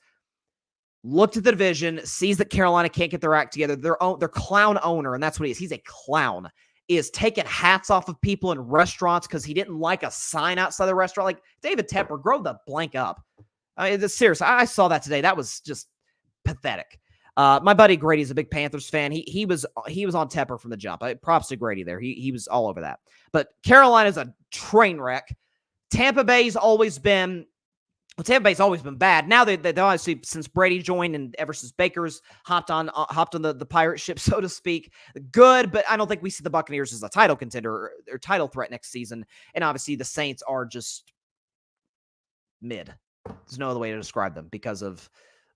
looked at the division, sees that Carolina can't get their act together. Their clown owner, and that's what he is. He's a clown. Is taking hats off of people in restaurants because he didn't like a sign outside the restaurant. Like, David Tepper, grow the blank up. I mean, it's serious. I saw that today. That was just pathetic. My buddy Grady's a big Panthers fan. He was on Tepper from the jump. Props to Grady there. He was all over that. But Carolina's a train wreck. Tampa Bay's always been bad. Now they obviously, since Brady joined and ever since Baker's hopped on the pirate ship, so to speak, good. But I don't think we see the Buccaneers as a title contender or title threat next season. And obviously the Saints are just mid. There's no other way to describe them because of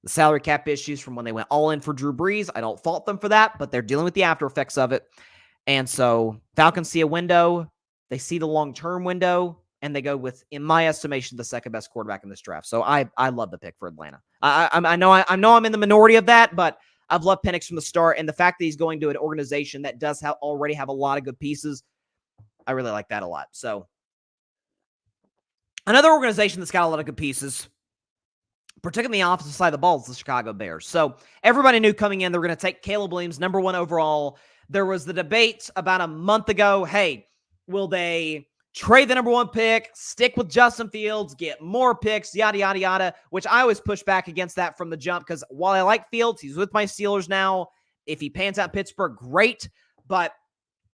the salary cap issues from when they went all in for Drew Brees. I don't fault them for that, but they're dealing with the after effects of it. And so Falcons see a window. They see the long-term window. And they go with, in my estimation, the second best quarterback in this draft. So I love the pick for Atlanta. I know I'm in the minority of that, but I've loved Penix from the start. And the fact that he's going to an organization that does already have a lot of good pieces, I really like that a lot. So another organization that's got a lot of good pieces, particularly on the opposite side of the ball, is the Chicago Bears. So everybody knew coming in they were going to take Caleb Williams, number 1 overall. There was the debate about a month ago, hey, will they trade the number 1 pick, stick with Justin Fields, get more picks, yada, yada, yada, which I always push back against that from the jump, because while I like Fields, he's with my Steelers now. If he pans out Pittsburgh, great. But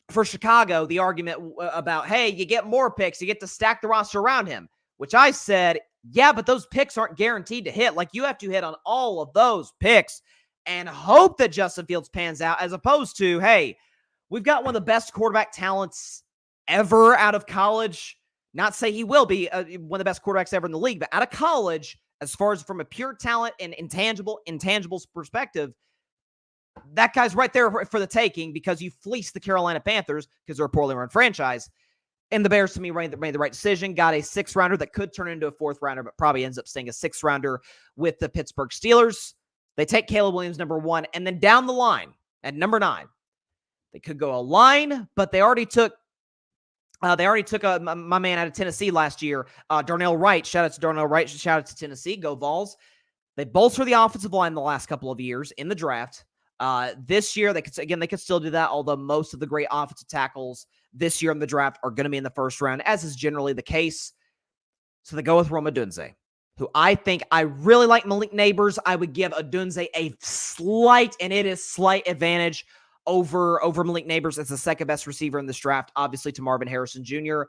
for Chicago, the argument about, hey, you get more picks, you get to stack the roster around him, which I said, yeah, but those picks aren't guaranteed to hit. Like, you have to hit on all of those picks and hope that Justin Fields pans out, as opposed to, hey, we've got one of the best quarterback talents ever out of college. Not say he will be one of the best quarterbacks ever in the league, but out of college, as far as from a pure talent and intangibles perspective, that guy's right there for the taking, because you fleeced the Carolina Panthers because they're a poorly run franchise. And the Bears, to me, made the right decision. Got a 6th rounder that could turn into a 4th rounder, but probably ends up staying a 6th rounder with the Pittsburgh Steelers. They take Caleb Williams, number 1, and then down the line at number 9, they could go a line, but they already took my man out of Tennessee last year, Darnell Wright. Shout out to Darnell Wright. Shout out to Tennessee. Go Vols. They bolster the offensive line the last couple of years in the draft. This year, they could still do that, although most of the great offensive tackles this year in the draft are going to be in the 1st round, as is generally the case. So they go with Odunze, who I really like. Malik Neighbors. I would give Odunze a slight advantage over Malik Neighbors as the 2nd best receiver in this draft, obviously to Marvin Harrison Jr.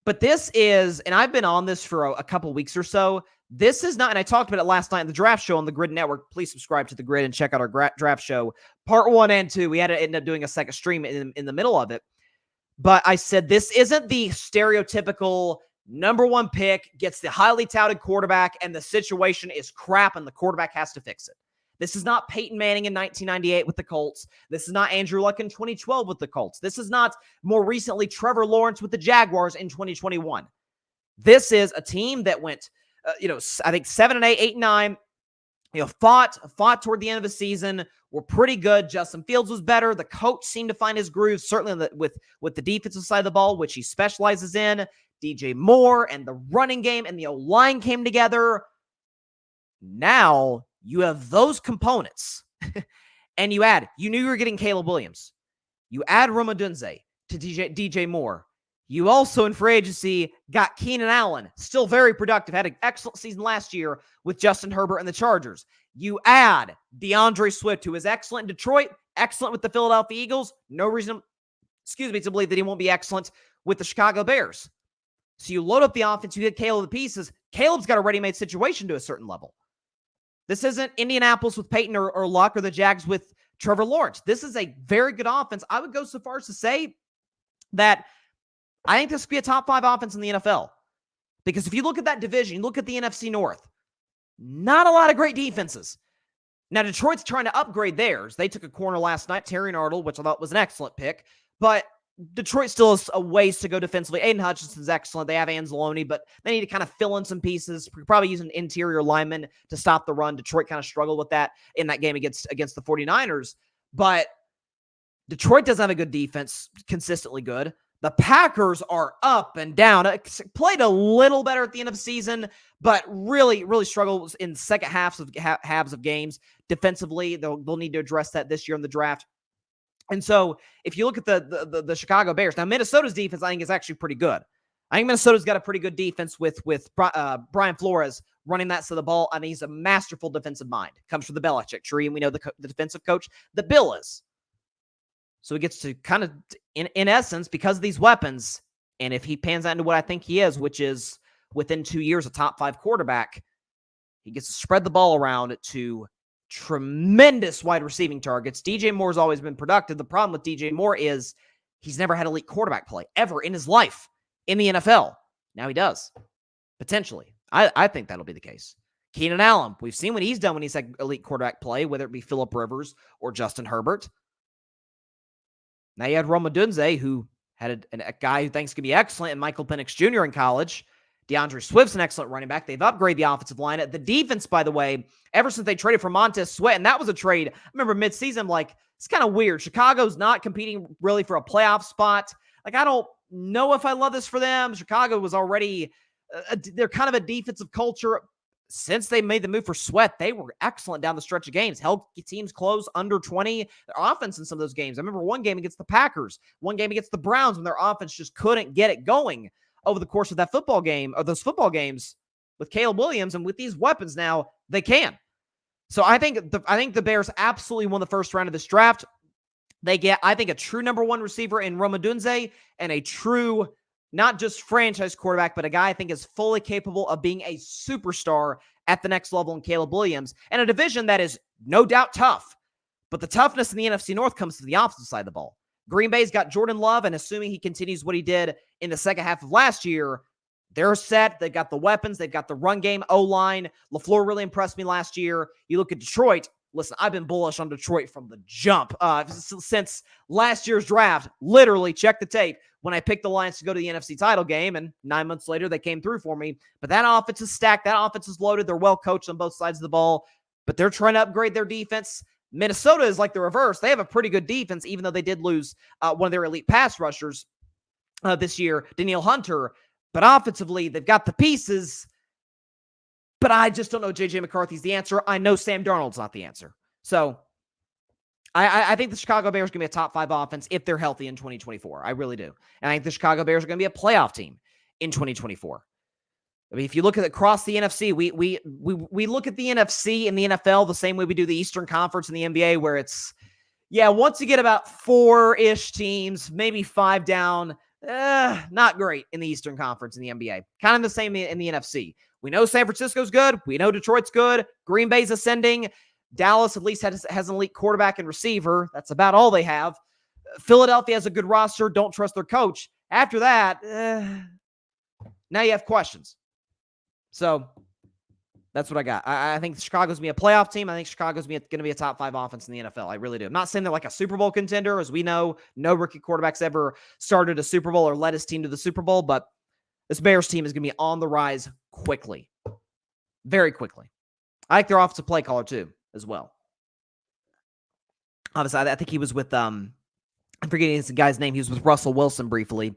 But this is, and I've been on this for a couple weeks or so, this is not, and I talked about it last night in the draft show on the Grid Network. Please subscribe to the Grid and check out our draft show, part 1 and 2. We had to end up doing a second stream in the middle of it. But I said, this isn't the stereotypical number 1 pick, gets the highly touted quarterback, and the situation is crap, and the quarterback has to fix it. This is not Peyton Manning in 1998 with the Colts. This is not Andrew Luck in 2012 with the Colts. This is not, more recently, Trevor Lawrence with the Jaguars in 2021. This is a team that went, I think 7-8, 8-9, fought toward the end of the season, were pretty good. Justin Fields was better. The coach seemed to find his groove, certainly with the defensive side of the ball, which he specializes in. DJ Moore and the running game and the O-line came together. Now you have those components, and you knew you were getting Caleb Williams. You add Rome Odunze to DJ Moore. You also, in free agency, got Keenan Allen, still very productive, had an excellent season last year with Justin Herbert and the Chargers. You add DeAndre Swift, who is excellent in Detroit, excellent with the Philadelphia Eagles. No reason, to believe that he won't be excellent with the Chicago Bears. So you load up the offense, you get Caleb the pieces. Caleb's got a ready-made situation to a certain level. This isn't Indianapolis with Peyton or Luck or the Jags with Trevor Lawrence. This is a very good offense. I would go so far as to say that I think this could be a top 5 offense in the NFL. Because if you look at that division, you look at the NFC North, not a lot of great defenses. Now, Detroit's trying to upgrade theirs. They took a corner last night, Terry Arnold, which I thought was an excellent pick. But Detroit still has a ways to go defensively. Aiden Hutchinson's excellent. They have Anzalone, but they need to kind of fill in some pieces. Probably use an interior lineman to stop the run. Detroit kind of struggled with that in that game against the 49ers. But Detroit doesn't have a good defense, consistently good. The Packers are up and down. Played a little better at the end of the season, but really, really struggled in second halves of games defensively. They'll need to address that this year in the draft. And so if you look at the Chicago Bears, now Minnesota's defense, I think, is actually pretty good. I think Minnesota's got a pretty good defense with Brian Flores running that side of the ball. I mean, he's a masterful defensive mind. Comes from the Belichick tree, and we know the defensive coach that Bill is. So he gets to kind of, in essence, because of these weapons, and if he pans out into what I think he is, which is within 2 years a top 5 quarterback, he gets to spread the ball around to tremendous wide receiving targets. DJ Moore's always been productive. The problem with DJ Moore is he's never had elite quarterback play ever in his life in the NFL. Now he does, potentially. I think that'll be the case. Keenan Allen, we've seen what he's done when he's had elite quarterback play, whether it be Phillip Rivers or Justin Herbert. Now you had Odunze, who had a guy who thinks could be excellent, and Michael Penix Jr. in college. DeAndre Swift's an excellent running back. They've upgraded the offensive line. The defense, by the way, ever since they traded for Montez Sweat, and that was a trade, I remember midseason, I'm like, it's kind of weird. Chicago's not competing really for a playoff spot. Like, I don't know if I love this for them. Chicago was already, they're kind of a defensive culture. Since they made the move for Sweat, they were excellent down the stretch of games. Held teams close under 20. Their offense in some of those games. I remember one game against the Packers, one game against the Browns when their offense just couldn't get it going over the course of that football game, or those football games with Caleb Williams. And with these weapons now, they can. So I think the Bears absolutely won the first round of this draft. They get, I think, a true number 1 receiver in Odunze and a true, not just franchise quarterback, but a guy I think is fully capable of being a superstar at the next level in Caleb Williams, and a division that is no doubt tough. But the toughness in the NFC North comes to the opposite side of the ball. Green Bay's got Jordan Love, and assuming he continues what he did in the second half of last year, they're set. They've got the weapons. They've got the run game, O-line. LaFleur really impressed me last year. You look at Detroit. Listen, I've been bullish on Detroit from the jump. Since last year's draft, literally, check the tape, when I picked the Lions to go to the NFC title game, and 9 months later, they came through for me. But that offense is stacked. That offense is loaded. They're well coached on both sides of the ball, but they're trying to upgrade their defense. Minnesota is like the reverse. They have a pretty good defense, even though they did lose one of their elite pass rushers this year, Danielle Hunter. But offensively, they've got the pieces. But I just don't know J.J. McCarthy's the answer. I know Sam Darnold's not the answer. So I think the Chicago Bears are going to be a top 5 offense if they're healthy in 2024. I really do. And I think the Chicago Bears are going to be a playoff team in 2024. I mean, if you look at across the NFC, we look at the NFC and the NFL the same way we do the Eastern Conference and the NBA, where it's, once you get about 4-ish teams, maybe 5 down, not great in the Eastern Conference in the NBA. Kind of the same in the NFC. We know San Francisco's good. We know Detroit's good. Green Bay's ascending. Dallas at least has an elite quarterback and receiver. That's about all they have. Philadelphia has a good roster. Don't trust their coach. After that, now you have questions. So that's what I got. I think Chicago's going to be a playoff team. I think Chicago's going to be a top 5 offense in the NFL. I really do. I'm not saying they're like a Super Bowl contender. As we know, no rookie quarterback's ever started a Super Bowl or led his team to the Super Bowl, but this Bears team is going to be on the rise quickly. Very quickly. I like their offensive play caller too, as well. Obviously, I think he was with, I'm forgetting the guy's name. He was with Russell Wilson briefly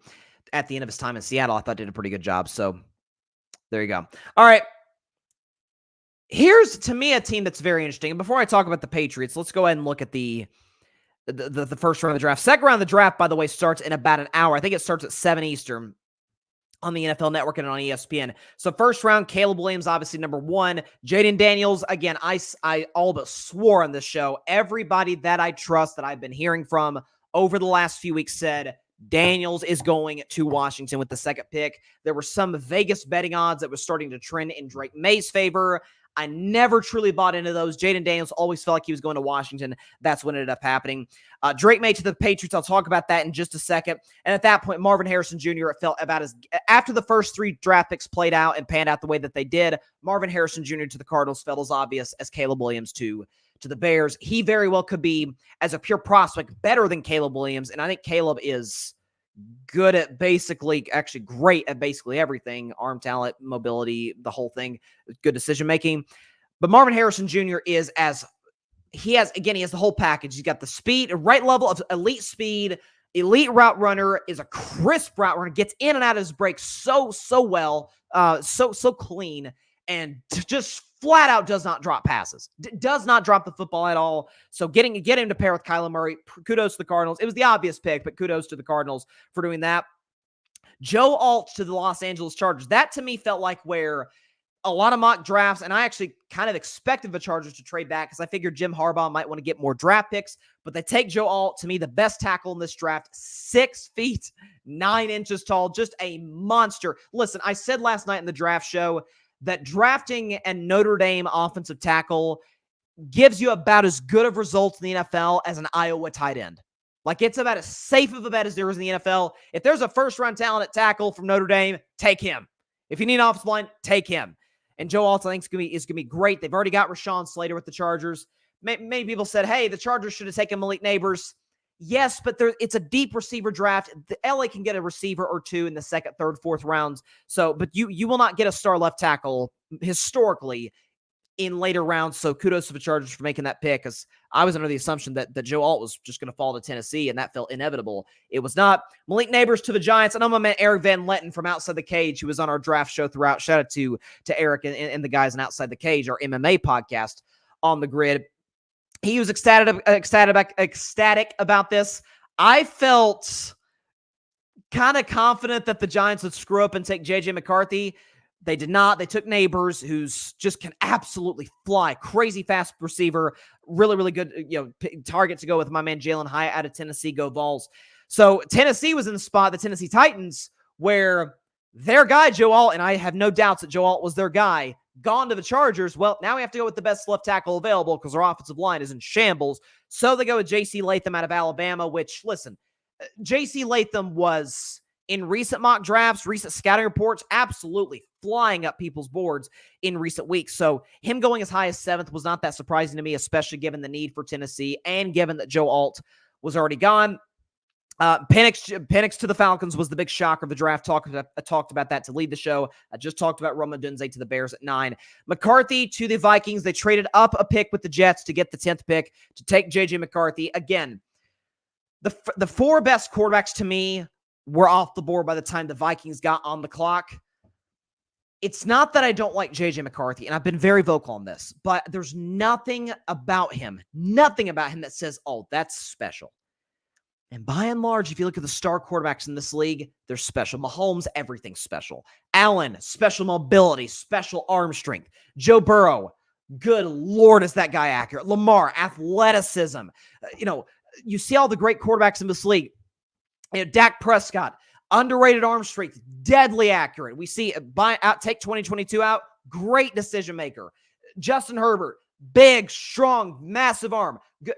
at the end of his time in Seattle. I thought did a pretty good job. So there you go. All right. Here's, to me, a team that's very interesting. And before I talk about the Patriots, let's go ahead and look at the the first round of the draft. Second round of the draft, by the way, starts in about an hour. I think it starts at 7 Eastern on the NFL Network and on ESPN. So first round, Caleb Williams, obviously number 1. Jaden Daniels, again, I all but swore on this show. Everybody that I trust that I've been hearing from over the last few weeks said Daniels is going to Washington with the second pick. There were some Vegas betting odds that was starting to trend in Drake Maye's favor. I never truly bought into those. Jaden Daniels always felt like he was going to Washington. That's what ended up happening. Drake Maye to the Patriots. I'll talk about that in just a second. And at that point, Marvin Harrison Jr., it felt about as after the first 3 draft picks played out and panned out the way that they did, Marvin Harrison Jr. to the Cardinals felt as obvious as Caleb Williams to the Bears. He very well could be, as a pure prospect, better than Caleb Williams. And I think Caleb is good at actually great at basically everything: arm talent, mobility, the whole thing, good decision making. But Marvin Harrison Jr. he has the whole package. He's got the speed, right level of elite speed, elite route runner, is a crisp route runner, gets in and out of his breaks so well, so clean, and just flat out does not drop passes. Does not drop the football at all. So get him to pair with Kyler Murray. Kudos to the Cardinals. It was the obvious pick, but kudos to the Cardinals for doing that. Joe Alt to the Los Angeles Chargers. That to me felt like where a lot of mock drafts, and I actually kind of expected the Chargers to trade back because I figured Jim Harbaugh might want to get more draft picks, but they take Joe Alt, to me the best tackle in this draft, 6 feet, 9 inches tall, just a monster. Listen, I said last night in the draft show that drafting a Notre Dame offensive tackle gives you about as good of results in the NFL as an Iowa tight end. Like, it's about as safe of a bet as there is in the NFL. If there's a first-round talent at tackle from Notre Dame, take him. If you need an offensive line, take him. And Joe Alt, I think, is going to be great. They've already got Rashawn Slater with the Chargers. Many people said, hey, the Chargers should have taken Malik Neighbors. Yes, but it's a deep receiver draft. The LA can get a receiver or 2 in the second, third, fourth rounds. So, but you will not get a star left tackle historically in later rounds. So kudos to the Chargers for making that pick, because I was under the assumption that Joe Alt was just going to fall to Tennessee, and that felt inevitable. It was not. Malik Neighbors to the Giants. And I'm my man Eric Van Letten from Outside the Cage, who was on our draft show throughout. Shout out to Eric and the guys in Outside the Cage, our MMA podcast on the grid. He was ecstatic about this. I felt kind of confident that the Giants would screw up and take J.J. McCarthy. They did not. They took Neighbors, who's just can absolutely fly. Crazy fast receiver. Really, really good target to go with my man Jalen Hyatt out of Tennessee. Go Vols. So Tennessee was in the spot, the Tennessee Titans, where their guy, Joe Alt, and I have no doubts that Joe Alt was their guy, gone to the Chargers. Well, now we have to go with the best left tackle available because our offensive line is in shambles. So they go with J.C. Latham out of Alabama, which, listen, J.C. Latham was, in recent mock drafts, recent scouting reports, absolutely flying up people's boards in recent weeks. So him going as high as 7th was not that surprising to me, especially given the need for Tennessee and given that Joe Alt was already gone. Penix to the Falcons was the big shocker of the draft. I talked about that to lead the show. I just talked about Odunze to the Bears at 9. McCarthy to the Vikings. They traded up a pick with the Jets to get the 10th pick to take J.J. McCarthy. Again, the 4 best quarterbacks to me were off the board by the time the Vikings got on the clock. It's not that I don't like J.J. McCarthy, and I've been very vocal on this, but there's nothing about him that says, oh, that's special. And by and large, if you look at the star quarterbacks in this league, they're special. Mahomes, everything's special. Allen, special mobility, special arm strength. Joe Burrow, good Lord, is that guy accurate. Lamar, athleticism. You see all the great quarterbacks in this league. Dak Prescott, underrated arm strength, deadly accurate. We see take 2022 out, great decision maker. Justin Herbert, big, strong, massive arm. Good.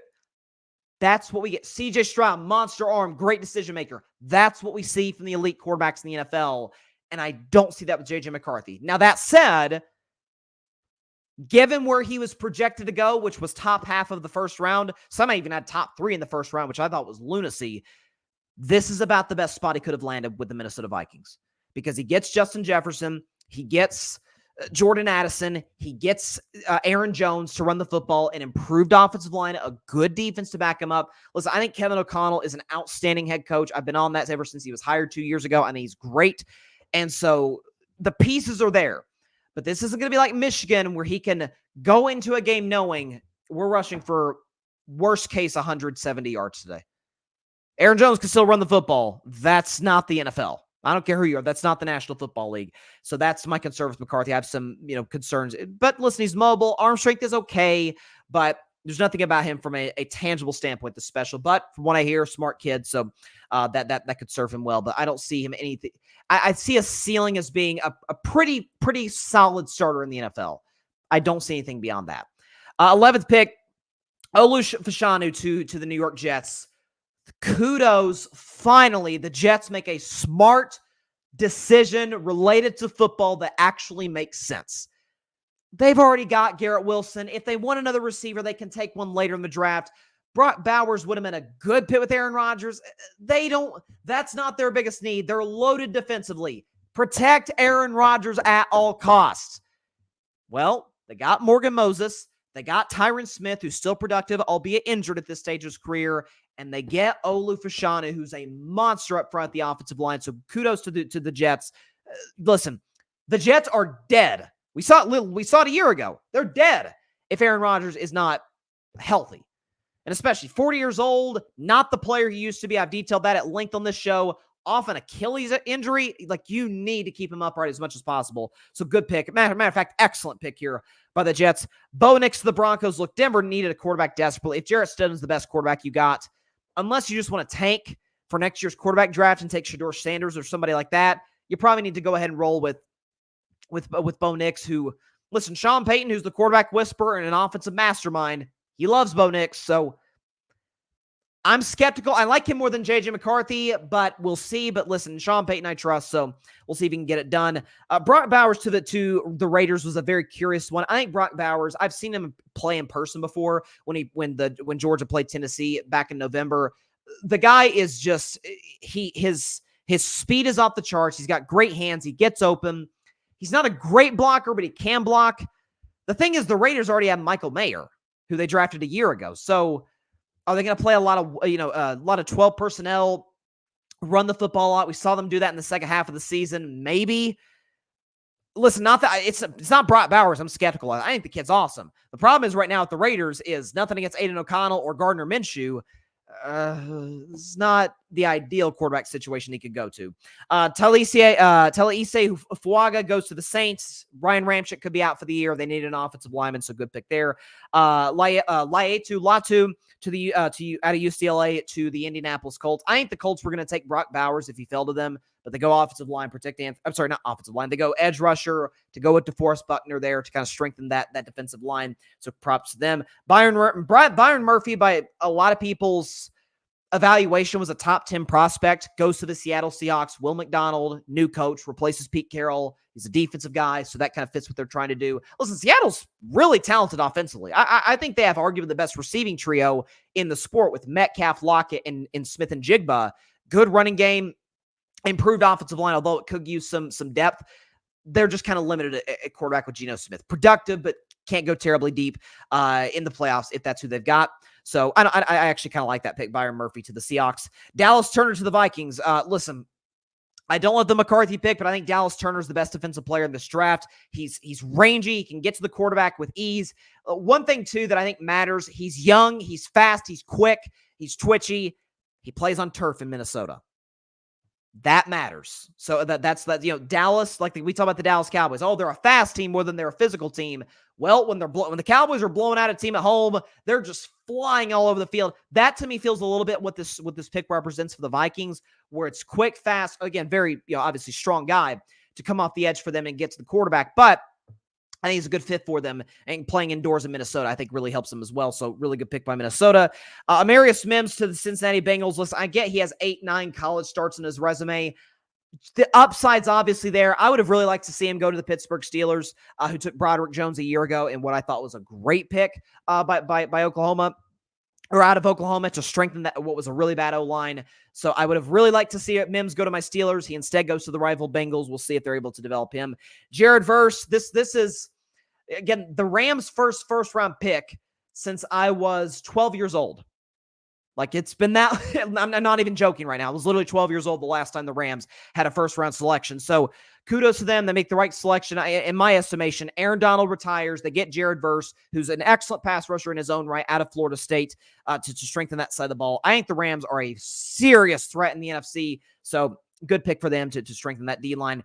That's what we get. CJ Stroud, monster arm, great decision maker. That's what we see from the elite quarterbacks in the NFL, and I don't see that with J.J. McCarthy. Now, that said, given where he was projected to go, which was top half of the first round, some even had top 3 in the first round, which I thought was lunacy. This is about the best spot he could have landed with the Minnesota Vikings, because he gets Justin Jefferson, he gets Jordan Addison, he gets Aaron Jones to run the football, an improved offensive line, a good defense to back him up. Listen, I think Kevin O'Connell is an outstanding head coach. I've been on that ever since he was hired 2 years ago. I think he's great. And so the pieces are there. But this isn't going to be like Michigan, where he can go into a game knowing we're rushing for Worst case, 170 yards today. Aaron Jones can still run the football. That's not the NFL. I don't care who you are. That's not the National Football League. So that's my concern with McCarthy. I have some, concerns. But listen, he's mobile. Arm strength is okay, but there's nothing about him from a tangible standpoint that's special. But from what I hear, smart kid, so that could serve him well. But I don't see him anything. I see a ceiling as being a pretty solid starter in the NFL. I don't see anything beyond that. 11th pick, Olu Fashanu to the New York Jets. Kudos. Finally, the Jets make a smart decision related to football that actually makes sense. They've already got Garrett Wilson. If they want another receiver, they can take one later in the draft. Brock Bowers would have been a good pick with Aaron Rodgers. That's not their biggest need. They're loaded defensively. Protect Aaron Rodgers at all costs. Well, they got Morgan Moses. They got Tyron Smith, who's still productive, albeit injured at this stage of his career. And they get Olu Fashanu, who's a monster up front at the offensive line. So kudos to the Jets. Listen, the Jets are dead. We saw it a year ago. They're dead if Aaron Rodgers is not healthy. And especially 40 years old, not the player he used to be. I've detailed that at length on this show. Off an Achilles injury, you need to keep him upright as much as possible. So good pick. Matter of fact, excellent pick here by the Jets. Bo Nix to the Broncos. Look, Denver needed a quarterback desperately. If Jarrett Stidham's the best quarterback you got, unless you just want to tank for next year's quarterback draft and take Shedeur Sanders or somebody like that, you probably need to go ahead and roll with Bo Nix, who, listen, Sean Payton, who's the quarterback whisperer and an offensive mastermind, he loves Bo Nix, so I'm skeptical. I like him more than J.J. McCarthy, but we'll see. But listen, Sean Payton I trust, so we'll see if he can get it done. Brock Bowers to the Raiders was a very curious one. I think Brock Bowers, I've seen him play in person before when Georgia played Tennessee back in November. The guy is just his speed is off the charts. He's got great hands. He gets open. He's not a great blocker, but he can block. The thing is, the Raiders already have Michael Mayer, who they drafted a year ago. So are they going to play a lot of 12 personnel, run the football a lot? We saw them do that in the second half of the season. Maybe. Listen, not that it's not Brock Bowers. I'm skeptical. I think the kid's awesome. The problem is right now with the Raiders is nothing against Aiden O'Connell or Gardner Minshew. It's not the ideal quarterback situation he could go to. Talise Fuaga goes to the Saints. Ryan Ramczyk could be out for the year. They need an offensive lineman, so good pick there. Latu out of UCLA to the Indianapolis Colts. I think the Colts were going to take Brock Bowers if he fell to them, but they go offensive line, not offensive line. They go edge rusher to go with DeForest Buckner there to kind of strengthen that defensive line. So props to them. Byron Murphy, by a lot of people's evaluation, was a top 10 prospect, goes to the Seattle Seahawks. Will McDonald, new coach, replaces Pete Carroll. He's a defensive guy, so that kind of fits what they're trying to do. Listen, Seattle's really talented offensively. I think they have arguably the best receiving trio in the sport with Metcalf, Lockett, and Smith and Jigba. Good running game, improved offensive line, although it could use some depth. They're just kind of limited at quarterback with Geno Smith. Productive, but can't go terribly deep in the playoffs if that's who they've got. So I actually kind of like that pick, Byron Murphy to the Seahawks. Dallas Turner to the Vikings. Listen, I don't love the McCarthy pick, but I think Dallas Turner is the best defensive player in this draft. He's rangy. He can get to the quarterback with ease. One thing, too, that I think matters, he's young, he's fast, he's quick, he's twitchy. He plays on turf in Minnesota. That matters. So that's Dallas, like we talk about the Dallas Cowboys. Oh, they're a fast team more than they're a physical team. Well, when the Cowboys are blowing out a team at home, they're just flying all over the field. That to me feels a little bit what this pick represents for the Vikings, where it's quick, fast, again, very obviously strong guy to come off the edge for them and get to the quarterback. But I think he's a good fit for them, and playing indoors in Minnesota, I think, really helps them as well. So really good pick by Minnesota. Amarius Mims to the Cincinnati Bengals. Listen, I get he has 8-9 college starts in his resume. The upside's obviously there. I would have really liked to see him go to the Pittsburgh Steelers, who took Broderick Jones a year ago in what I thought was a great pick by Oklahoma, or out of Oklahoma, to strengthen what was a really bad O-line. So I would have really liked to see Mims go to my Steelers. He instead goes to the rival Bengals. We'll see if they're able to develop him. Jared Verse, this is, again, the Rams' first round pick since I was 12 years old. Like, it's been that. I'm not even joking right now. I was literally 12 years old the last time the Rams had a first-round selection. So kudos to them. They make the right selection. In my estimation, Aaron Donald retires. They get Jared Verse, who's an excellent pass rusher in his own right, out of Florida State to strengthen that side of the ball. I think the Rams are a serious threat in the NFC. So good pick for them to strengthen that D-line.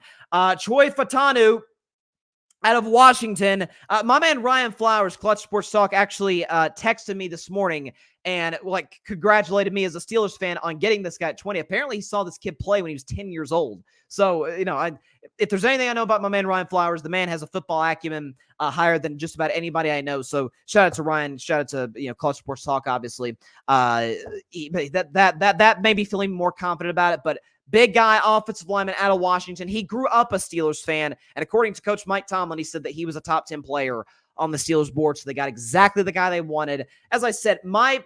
Choi Fatanu out of Washington. My man Ryan Flowers, Clutch Sports Talk, actually texted me this morning and congratulated me as a Steelers fan on getting this guy at 20. Apparently he saw this kid play when he was 10 years old. So, if there's anything I know about my man Ryan Flowers, the man has a football acumen higher than just about anybody I know. So shout out to Ryan, shout out to Clutch Sports Talk, obviously. That made me feeling more confident about it, but big guy, offensive lineman out of Washington. He grew up a Steelers fan, and according to Coach Mike Tomlin, he said that he was a top 10 player on the Steelers board, so they got exactly the guy they wanted. As I said, my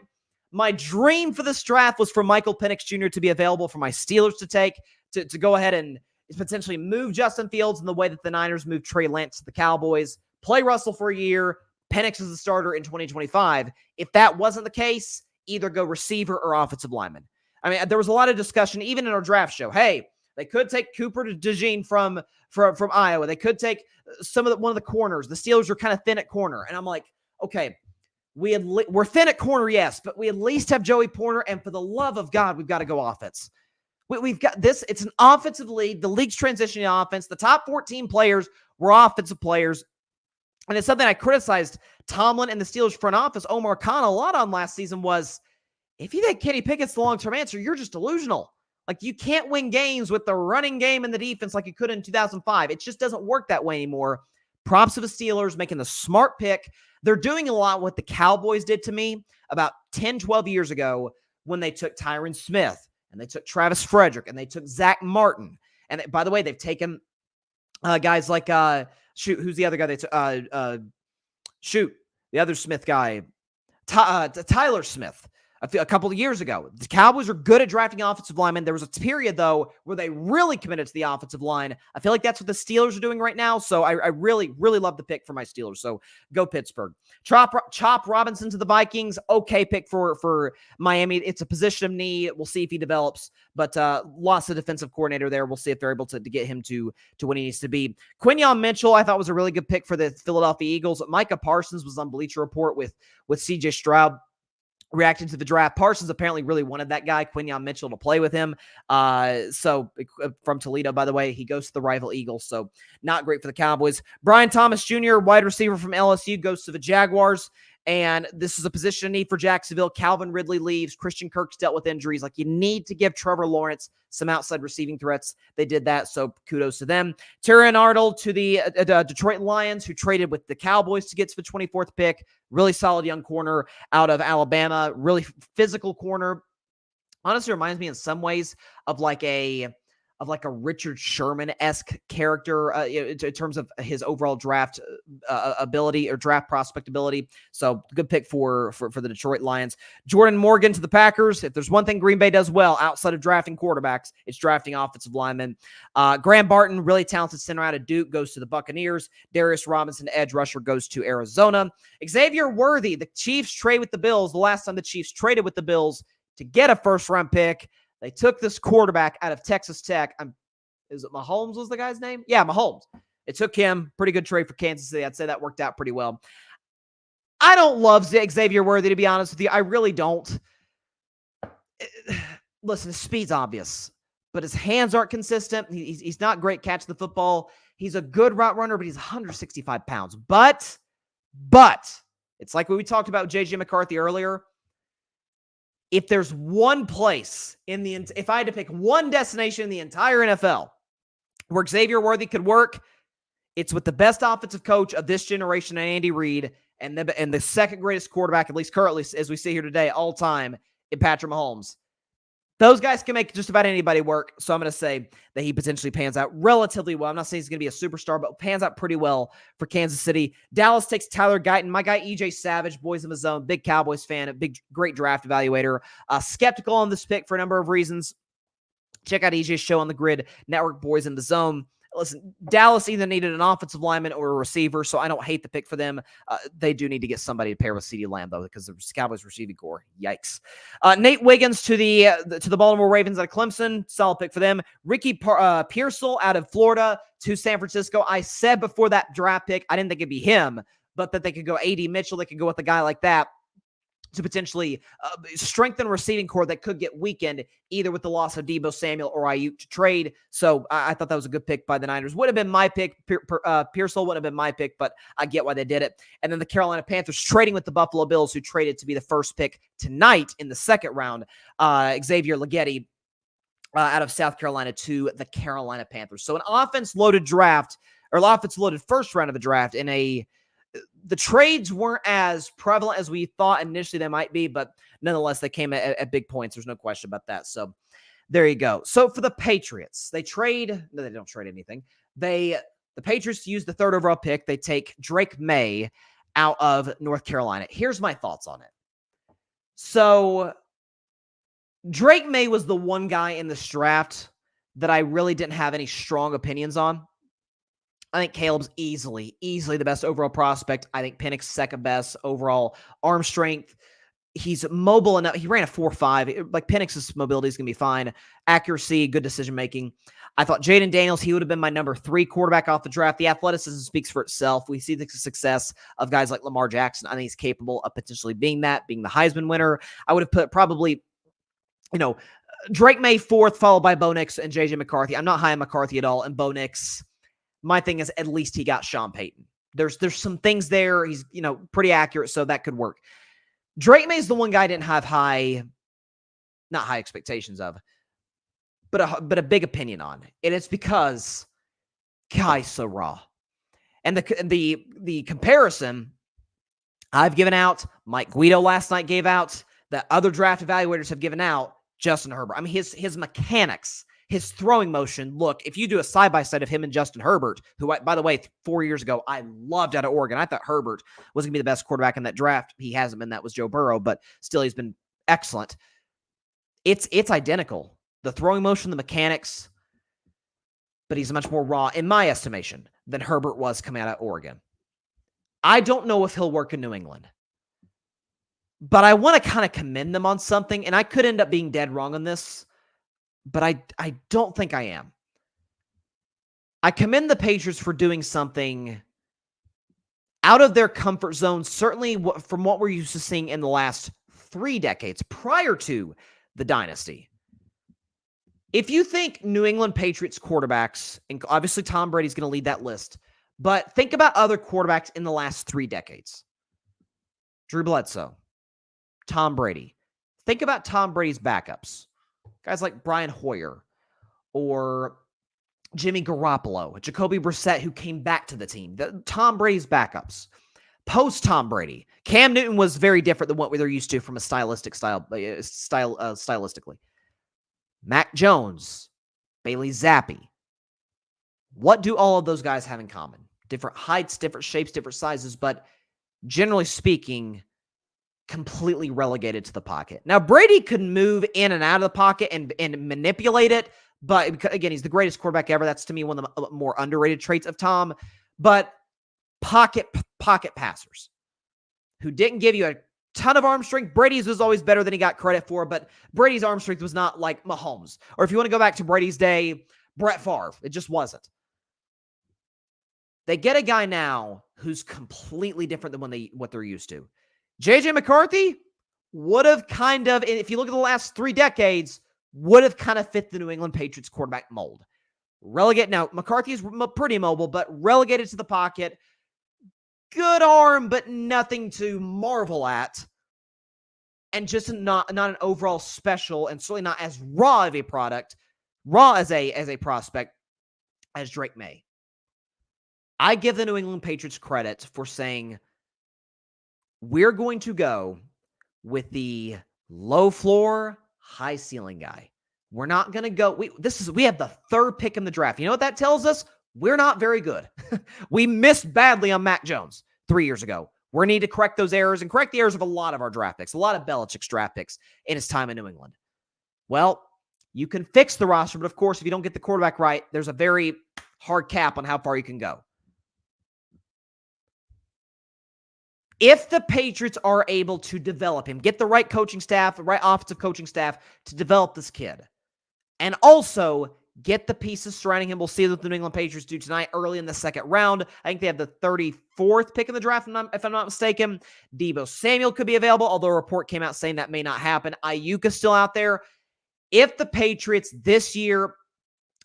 dream for this draft was for Michael Penix Jr. to be available for my Steelers to take, to go ahead and potentially move Justin Fields in the way that the Niners moved Trey Lance to the Cowboys, play Russell for a year, Penix as a starter in 2025. If that wasn't the case, either go receiver or offensive lineman. I mean, there was a lot of discussion, even in our draft show. Hey, they could take Cooper DeJean from Iowa. They could take one of the corners. The Steelers are kind of thin at corner. And I'm like, okay, we're thin at corner, yes, but we at least have Joey Porter. And for the love of God, we've got to go offense. We've got this. It's an offensive league. The league's transitioning to offense. The top 14 players were offensive players. And it's something I criticized Tomlin and the Steelers front office, Omar Khan, a lot on last season was, if you think Kenny Pickett's the long-term answer, you're just delusional. Like, you can't win games with the running game and the defense like you could in 2005. It just doesn't work that way anymore. Props to the Steelers making the smart pick. They're doing a lot what the Cowboys did to me about 10, 12 years ago when they took Tyron Smith and they took Travis Frederick and they took Zach Martin. And by the way, they've taken guys like, who's the other guy they took? The other Smith guy, Tyler Smith. A couple of years ago. The Cowboys are good at drafting offensive linemen. There was a period, though, where they really committed to the offensive line. I feel like that's what the Steelers are doing right now, so I really, really love the pick for my Steelers. So go Pittsburgh. Chop Robinson to the Vikings. Okay pick for Miami. It's a position of need. We'll see if he develops, but lost the defensive coordinator there. We'll see if they're able to get him to what he needs to be. Quinyon Mitchell, I thought was a really good pick for the Philadelphia Eagles. Micah Parsons was on Bleacher Report with C.J. Stroud. Reacting to the draft. Parsons apparently really wanted that guy, Quinyon Mitchell, to play with him. So from Toledo, by the way, he goes to the rival Eagles. So not great for the Cowboys. Brian Thomas Jr., wide receiver from LSU, goes to the Jaguars. And this is a position of need for Jacksonville. Calvin Ridley leaves. Christian Kirk's dealt with injuries. Like, you need to give Trevor Lawrence some outside receiving threats. They did that, so kudos to them. Terrion Arnold to the Detroit Lions, who traded with the Cowboys to get to the 24th pick. Really solid young corner out of Alabama. Really physical corner. Honestly, reminds me in some ways of like a Richard Sherman-esque character in terms of his overall draft ability or draft prospect ability. So good pick for the Detroit Lions. Jordan Morgan to the Packers. If there's one thing Green Bay does well outside of drafting quarterbacks, it's drafting offensive linemen. Graham Barton, really talented center out of Duke, goes to the Buccaneers. Darius Robinson, edge rusher, goes to Arizona. Xavier Worthy, the Chiefs trade with the Bills. The last time the Chiefs traded with the Bills to get a first-round pick, they took this quarterback out of Texas Tech. Is it Mahomes was the guy's name? Yeah, Mahomes. It took him. Pretty good trade for Kansas City. I'd say that worked out pretty well. I don't love Xavier Worthy, to be honest with you. I really don't. Listen, his speed's obvious, but his hands aren't consistent. He's not great catching the football. He's a good route runner, but he's 165 pounds. But it's like what we talked about with J.J. McCarthy earlier. If there's one place if I had to pick one destination in the entire NFL where Xavier Worthy could work, it's with the best offensive coach of this generation, Andy Reid, and the second greatest quarterback, at least currently, as we see here today, all time, in Patrick Mahomes. Those guys can make just about anybody work, so I'm going to say that he potentially pans out relatively well. I'm not saying he's going to be a superstar, but pans out pretty well for Kansas City. Dallas takes Tyler Guyton. My guy, EJ Savage, Boys in the Zone, big Cowboys fan, a great draft evaluator. Skeptical on this pick for a number of reasons. Check out EJ's show on the Grid Network, Boys in the Zone. Listen, Dallas either needed an offensive lineman or a receiver, so I don't hate the pick for them. They do need to get somebody to pair with CeeDee Lamb, though, because the Cowboys receiving core, yikes. Nate Wiggins to the Baltimore Ravens out of Clemson, solid pick for them. Ricky Pearsall out of Florida to San Francisco. I said before that draft pick, I didn't think it'd be him, but that they could go A.D. Mitchell, they could go with a guy like that to potentially strengthen a receiving core that could get weakened either with the loss of Deebo Samuel or Ayuk to trade. So I thought that was a good pick by the Niners. Would have been my pick. Pearsall would have been my pick, but I get why they did it. And then the Carolina Panthers trading with the Buffalo Bills, who traded to be the first pick tonight in the second round. Xavier Leggetti out of South Carolina to the Carolina Panthers. So an offense-loaded draft, or an offense-loaded first round of the draft in the trades weren't as prevalent as we thought initially they might be, but nonetheless, they came at big points. There's no question about that. So there you go. So for the Patriots, they don't trade anything. The Patriots use the third overall pick. They take Drake Maye out of North Carolina. Here's my thoughts on it. So Drake Maye was the one guy in this draft that I really didn't have any strong opinions on. I think Caleb's easily the best overall prospect. I think Penix second best overall arm strength. He's mobile enough. He ran a 4.5. Like Penix's mobility is going to be fine. Accuracy, good decision making. I thought Jaden Daniels, he would have been my number 3 quarterback off the draft. The athleticism speaks for itself. We see the success of guys like Lamar Jackson. I think he's capable of potentially being the Heisman winner. I would have put probably, Drake Maye 4th, followed by Bo Nix and JJ McCarthy. I'm not high on McCarthy at all. And Bo Nix, my thing is, at least he got Sean Payton. There's some things there. He's, pretty accurate, so that could work. Drake Maye's the one guy I didn't have not high expectations of, but a big opinion on. And it's because guy's so raw. And the comparison I've given out, Mike Guido last night gave out, that other draft evaluators have given out, Justin Herbert. I mean, his mechanics, his throwing motion. Look, if you do a side-by-side of him and Justin Herbert, who, by the way, 4 years ago, I loved out of Oregon. I thought Herbert was going to be the best quarterback in that draft. He hasn't been. That was Joe Burrow, but still he's been excellent. It's identical. The throwing motion, the mechanics, but he's much more raw, in my estimation, than Herbert was coming out of Oregon. I don't know if he'll work in New England, but I want to kind of commend them on something, and I could end up being dead wrong on this, but I don't think I am. I commend the Patriots for doing something out of their comfort zone, certainly from what we're used to seeing in the last 3 decades prior to the dynasty. If you think New England Patriots quarterbacks, and obviously Tom Brady's going to lead that list, but think about other quarterbacks in the last 3 decades. Drew Bledsoe, Tom Brady. Think about Tom Brady's backups. Guys like Brian Hoyer or Jimmy Garoppolo, Jacoby Brissett, who came back to the team. Tom Brady's backups. Post-Tom Brady, Cam Newton was very different than what they're used to from a stylistically. Mac Jones, Bailey Zappi. What do all of those guys have in common? Different heights, different shapes, different sizes, but generally speaking, completely relegated to the pocket. Now, Brady could move in and out of the pocket and manipulate it, but again, he's the greatest quarterback ever. That's, to me, one of the more underrated traits of Tom. But pocket passers who didn't give you a ton of arm strength. Brady's was always better than he got credit for, but Brady's arm strength was not like Mahomes. Or if you want to go back to Brady's day, Brett Favre. It just wasn't. They get a guy now who's completely different than what they're used to. JJ McCarthy would have kind of, if you look at the last 3 decades, would have kind of fit the New England Patriots quarterback mold. Now, McCarthy is pretty mobile, but relegated to the pocket. Good arm, but nothing to marvel at. And just not an overall special, and certainly not as raw of a product, as a prospect as Drake Maye. I give the New England Patriots credit for saying, we're going to go with the low floor, high ceiling guy. We're not going to go. We have the 3rd pick in the draft. You know what that tells us? We're not very good. We missed badly on Mac Jones 3 years ago. We need to correct those errors and correct the errors of a lot of our draft picks, a lot of Belichick's draft picks in his time in New England. Well, you can fix the roster, but of course, if you don't get the quarterback right, there's a very hard cap on how far you can go. If the Patriots are able to develop him, get the right coaching staff, the right offensive coaching staff to develop this kid, and also get the pieces surrounding him. We'll see what the New England Patriots do tonight early in the second round. I think they have the 34th pick in the draft, if I'm not mistaken. Deebo Samuel could be available, although a report came out saying that may not happen. Ayuk is still out there. If the Patriots this year,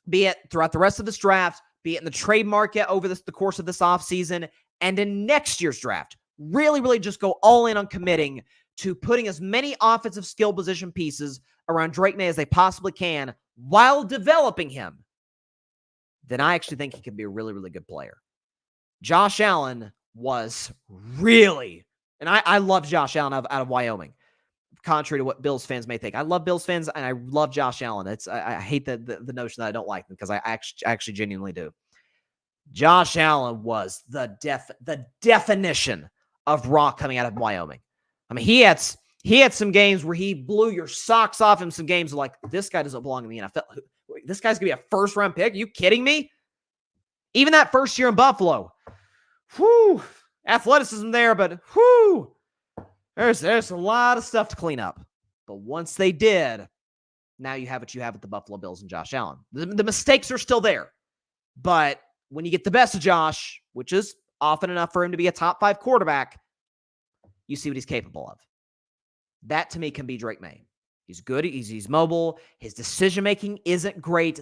be it throughout the rest of this draft, be it in the trade market over the course of this offseason, and in next year's draft, really just go all in on committing to putting as many offensive skill position pieces around Drake Maye as they possibly can while developing him, then I actually think he could be a really good player. Josh Allen was really, and I love Josh Allen out of Wyoming, contrary to what Bills fans may think. I love Bills fans, and I love Josh Allen. I hate the notion that I don't like him, because I actually genuinely do. Josh Allen was the definition of raw coming out of Wyoming. I mean, he had some games where he blew your socks off, and some games like, this guy doesn't belong in the NFL. This guy's going to be a first-round pick? Are you kidding me? Even that first year in Buffalo, athleticism there, but there's a lot of stuff to clean up. But once they did, now you have what you have with the Buffalo Bills and Josh Allen. The mistakes are still there. But when you get the best of Josh, which is often enough for him to be a top 5 quarterback, you see what he's capable of. That, to me, can be Drake Maye. He's good. He's mobile. His decision-making isn't great.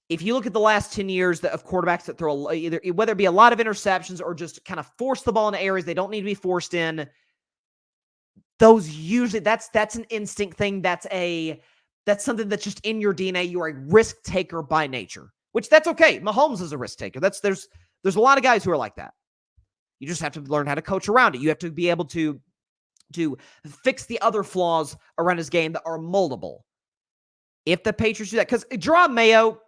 If you look at the last 10 years of quarterbacks that throw whether it be a lot of interceptions or just kind of force the ball into areas they don't need to be forced in, those usually, that's an instinct thing. That's something that's just in your DNA. You are a risk taker by nature, which that's okay. Mahomes is a risk taker. There's a lot of guys who are like that. You just have to learn how to coach around it. You have to be able to fix the other flaws around his game that are moldable. If the Patriots do that, because Jerome Mayo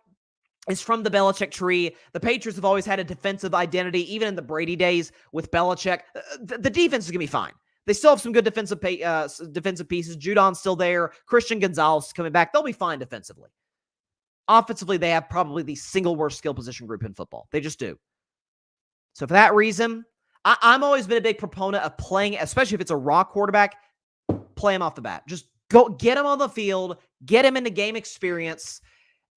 is from the Belichick tree. The Patriots have always had a defensive identity, even in the Brady days with Belichick. The defense is going to be fine. They still have some good defensive pieces. Judon's still there. Christian Gonzalez is coming back. They'll be fine defensively. Offensively, they have probably the single worst skill position group in football. They just do. So for that reason, I'm always been a big proponent of playing, especially if it's a raw quarterback, play him off the bat. Just go get him on the field, get him into game experience,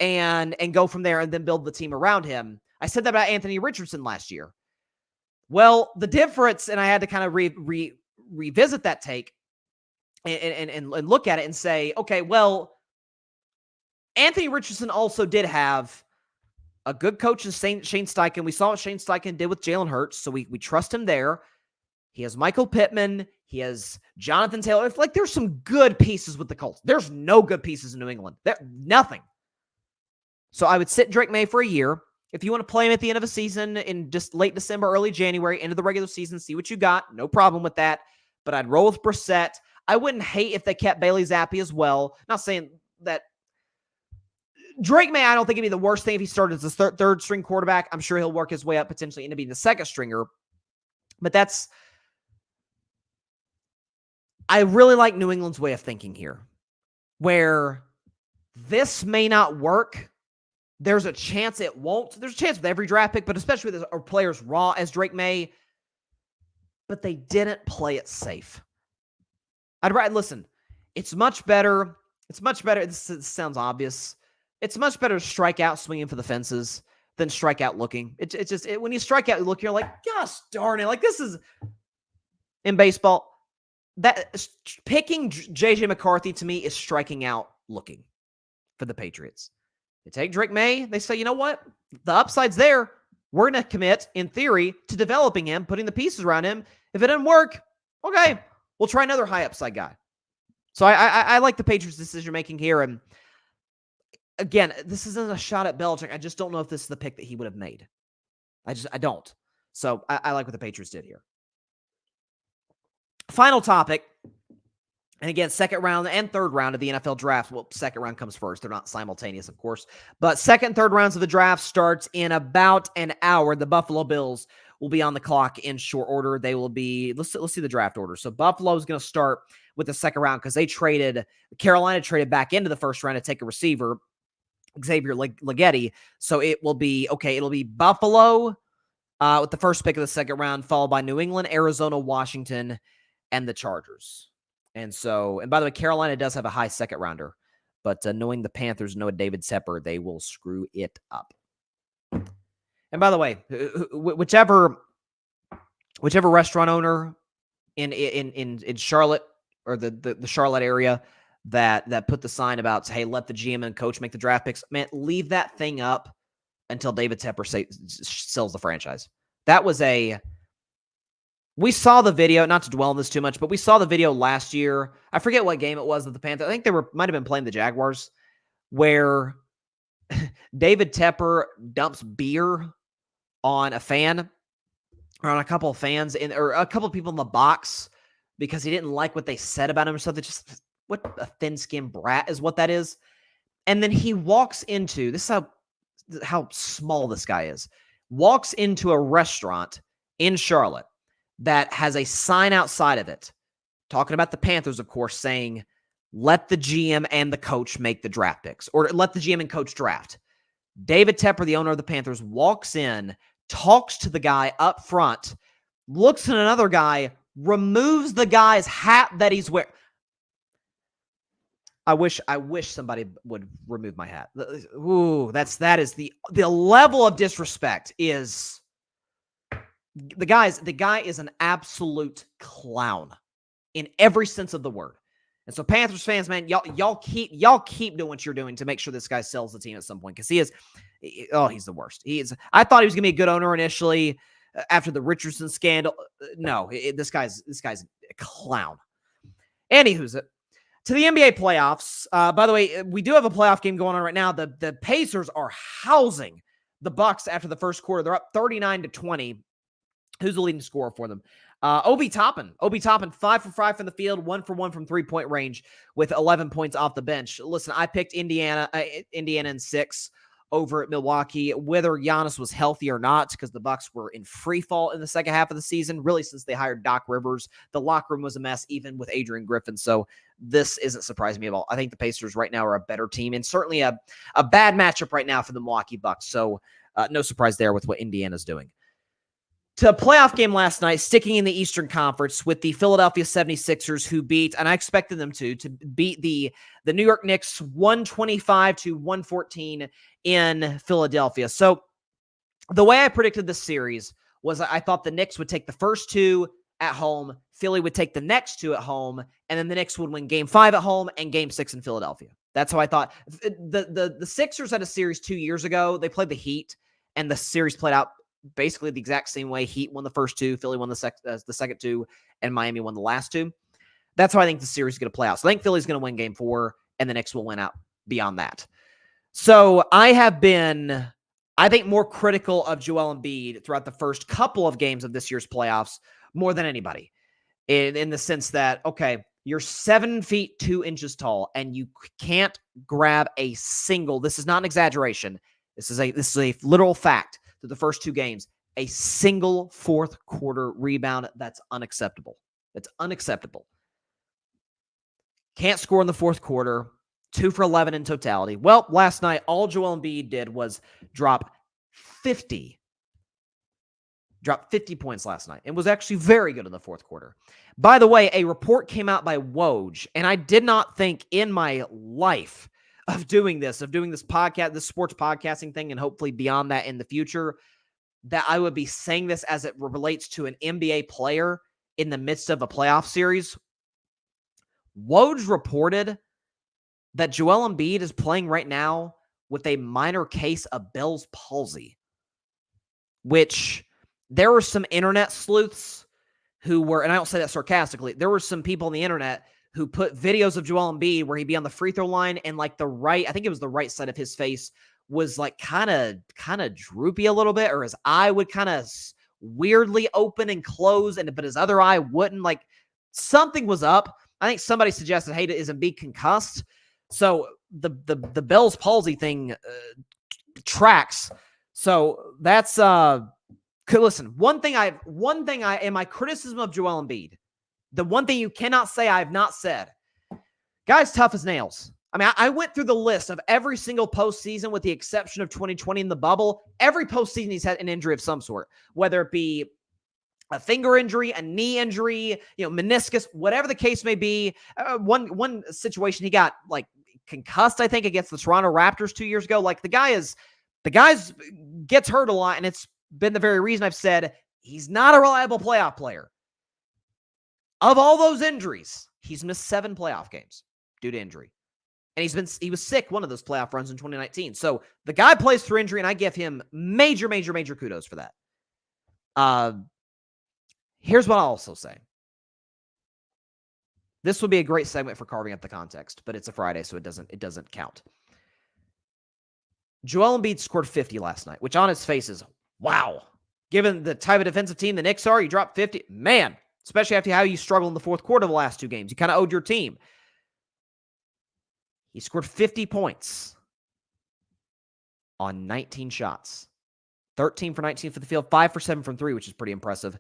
and go from there, and then build the team around him. I said that about Anthony Richardson last year. Well, the difference, and I had to kind of revisit that take and look at it and say, okay, well, Anthony Richardson also did have a good coach in Shane Steichen. We saw what Shane Steichen did with Jalen Hurts, so we trust him there. He has Michael Pittman. He has Jonathan Taylor. There's some good pieces with the Colts. There's no good pieces in New England. Nothing. So I would sit Drake Maye for a year. If you want to play him at the end of a season in just late December, early January, into the regular season, see what you got. No problem with that. But I'd roll with Brissett. I wouldn't hate if they kept Bailey Zappi as well. Not saying that Drake Maye, I don't think it'd be the worst thing if he started as a third string quarterback. I'm sure he'll work his way up potentially into being the second stringer. But I really like New England's way of thinking here, where this may not work. There's a chance it won't. There's a chance with every draft pick, but especially with our players raw as Drake Maye. But they didn't play it safe. Listen, it's much better. This sounds obvious. It's much better to strike out swinging for the fences than strike out looking. It's just when you strike out, you look, you're like, gosh darn it. This is in baseball. That picking JJ McCarthy to me is striking out looking for the Patriots. They take Drake Maye. They say, you know what? The upside's there. We're going to commit, in theory, to developing him, putting the pieces around him. If it doesn't work, okay, we'll try another high upside guy. So I like the Patriots' decision-making here. And again, this isn't a shot at Belichick. I just don't know if this is the pick that he would have made. I don't. So I like what the Patriots did here. Final topic. And again, second round and third round of the NFL draft. Well, second round comes first. They're not simultaneous, of course. But second and third rounds of the draft starts in about an hour. The Buffalo Bills will be on the clock in short order. They will be, let's see the draft order. So Buffalo is going to start with the second round because Carolina traded back into the first round to take a receiver. Xavier Leggetti. So it will be, okay, it'll be Buffalo with the first pick of the second round, followed by New England, Arizona, Washington, and the Chargers. And by the way, Carolina does have a high second rounder, but knowing the Panthers, Noah David Tepper, they will screw it up. And by the way, whichever restaurant owner in Charlotte or the Charlotte area that put the sign about, hey, let the GM and coach make the draft picks, man, leave that thing up until David Tepper sells the franchise. We saw the video, not to dwell on this too much, but we saw the video last year. I forget what game it was that the Panthers, I think might have been playing the Jaguars, where David Tepper dumps beer on a fan or on a couple of fans or a couple of people in the box because he didn't like what they said about him or something. Just what a thin-skinned brat is what that is. And then he walks into, this is how small this guy is, walks into a restaurant in Charlotte that has a sign outside of it, talking about the Panthers, of course, saying, let the GM and the coach make the draft picks, or let the GM and coach draft. David Tepper, the owner of the Panthers, walks in, talks to the guy up front, looks at another guy, removes the guy's hat that he's wearing. I wish somebody would remove my hat. Ooh, that is the level of disrespect is the guy is an absolute clown in every sense of the word. And so Panthers fans, man, y'all keep doing what you're doing to make sure this guy sells the team at some point, because he's the worst. I thought he was gonna be a good owner initially after the Richardson scandal. No, this guy's a clown. Anywho's it. To the NBA playoffs. By the way, we do have a playoff game going on right now. The Pacers are housing the Bucks after the first quarter. They're up 39-20. Who's the leading scorer for them? Obi Toppin, 5 for 5 from the field, 1 for 1 from 3-point range with 11 points off the bench. Listen, I picked Indiana in 6 over at Milwaukee, whether Giannis was healthy or not, because the Bucks were in free fall in the second half of the season, really since they hired Doc Rivers. The locker room was a mess, even with Adrian Griffin, so this isn't surprising me at all. I think the Pacers right now are a better team, and certainly a bad matchup right now for the Milwaukee Bucks, so no surprise there with what Indiana's doing. To a playoff game last night, sticking in the Eastern Conference with the Philadelphia 76ers, who beat, and I expected them to beat the New York Knicks 125-114 in Philadelphia. So the way I predicted this series was I thought the Knicks would take the first 2 at home, Philly would take the next 2 at home, and then the Knicks would win Game 5 at home and Game 6 in Philadelphia. That's how I thought. The Sixers had a series 2 years ago. They played the Heat, and the series played out basically the exact same way. Heat won the first 2, Philly won the second 2, and Miami won the last 2. That's how I think the series is going to play out. So I think Philly's going to win Game 4, and the Knicks will win out beyond that. So I have been, I think, more critical of Joel Embiid throughout the first couple of games of this year's playoffs more than anybody, in the sense that, okay, you're 7 feet 2 inches tall, and you can't grab a single. This is not an exaggeration. This is a literal fact. To the first 2 games, a single fourth quarter rebound. That's unacceptable. That's unacceptable. Can't score in the fourth quarter. 2 for 11 in totality. Well, last night, all Joel Embiid did was drop 50 points last night. It was actually very good in the fourth quarter. By the way, a report came out by Woj, and I did not think in my life of doing this podcast, this sports podcasting thing, and hopefully beyond that in the future, that I would be saying this as it relates to an NBA player in the midst of a playoff series. Woj reported that Joel Embiid is playing right now with a minor case of Bell's palsy, which there were some internet sleuths who were, and I don't say that sarcastically, there were some people on the internet who put videos of Joel Embiid where he'd be on the free throw line and like the right, I think it was the right side of his face was like kind of droopy a little bit, or his eye would kind of weirdly open and close, but his other eye wouldn't. Like something was up. I think somebody suggested, hey, is Embiid concussed? So the Bell's palsy thing tracks. So that's listen. One thing in my criticism of Joel Embiid, the one thing you cannot say I have not said, guy's tough as nails. I mean, I went through the list of every single postseason with the exception of 2020 in the bubble. Every postseason he's had an injury of some sort, whether it be a finger injury, a knee injury, meniscus, whatever the case may be. One situation he got like concussed, I think, against the Toronto Raptors 2 years ago. Like the guy's gets hurt a lot, and it's been the very reason I've said he's not a reliable playoff player. Of all those injuries, he's missed 7 playoff games due to injury. And he was sick one of those playoff runs in 2019. So the guy plays through injury, and I give him major kudos for that. Here's what I'll also say. This would be a great segment for carving up the context, but it's a Friday, so it doesn't count. Joel Embiid scored 50 last night, which on its face is wow. Given the type of defensive team the Knicks are, you drop 50. Man, especially after how you struggled in the fourth quarter of the last 2 games. You kind of owed your team. He scored 50 points on 19 shots. 13 for 19 for the field, 5 for 7 from 3, which is pretty impressive.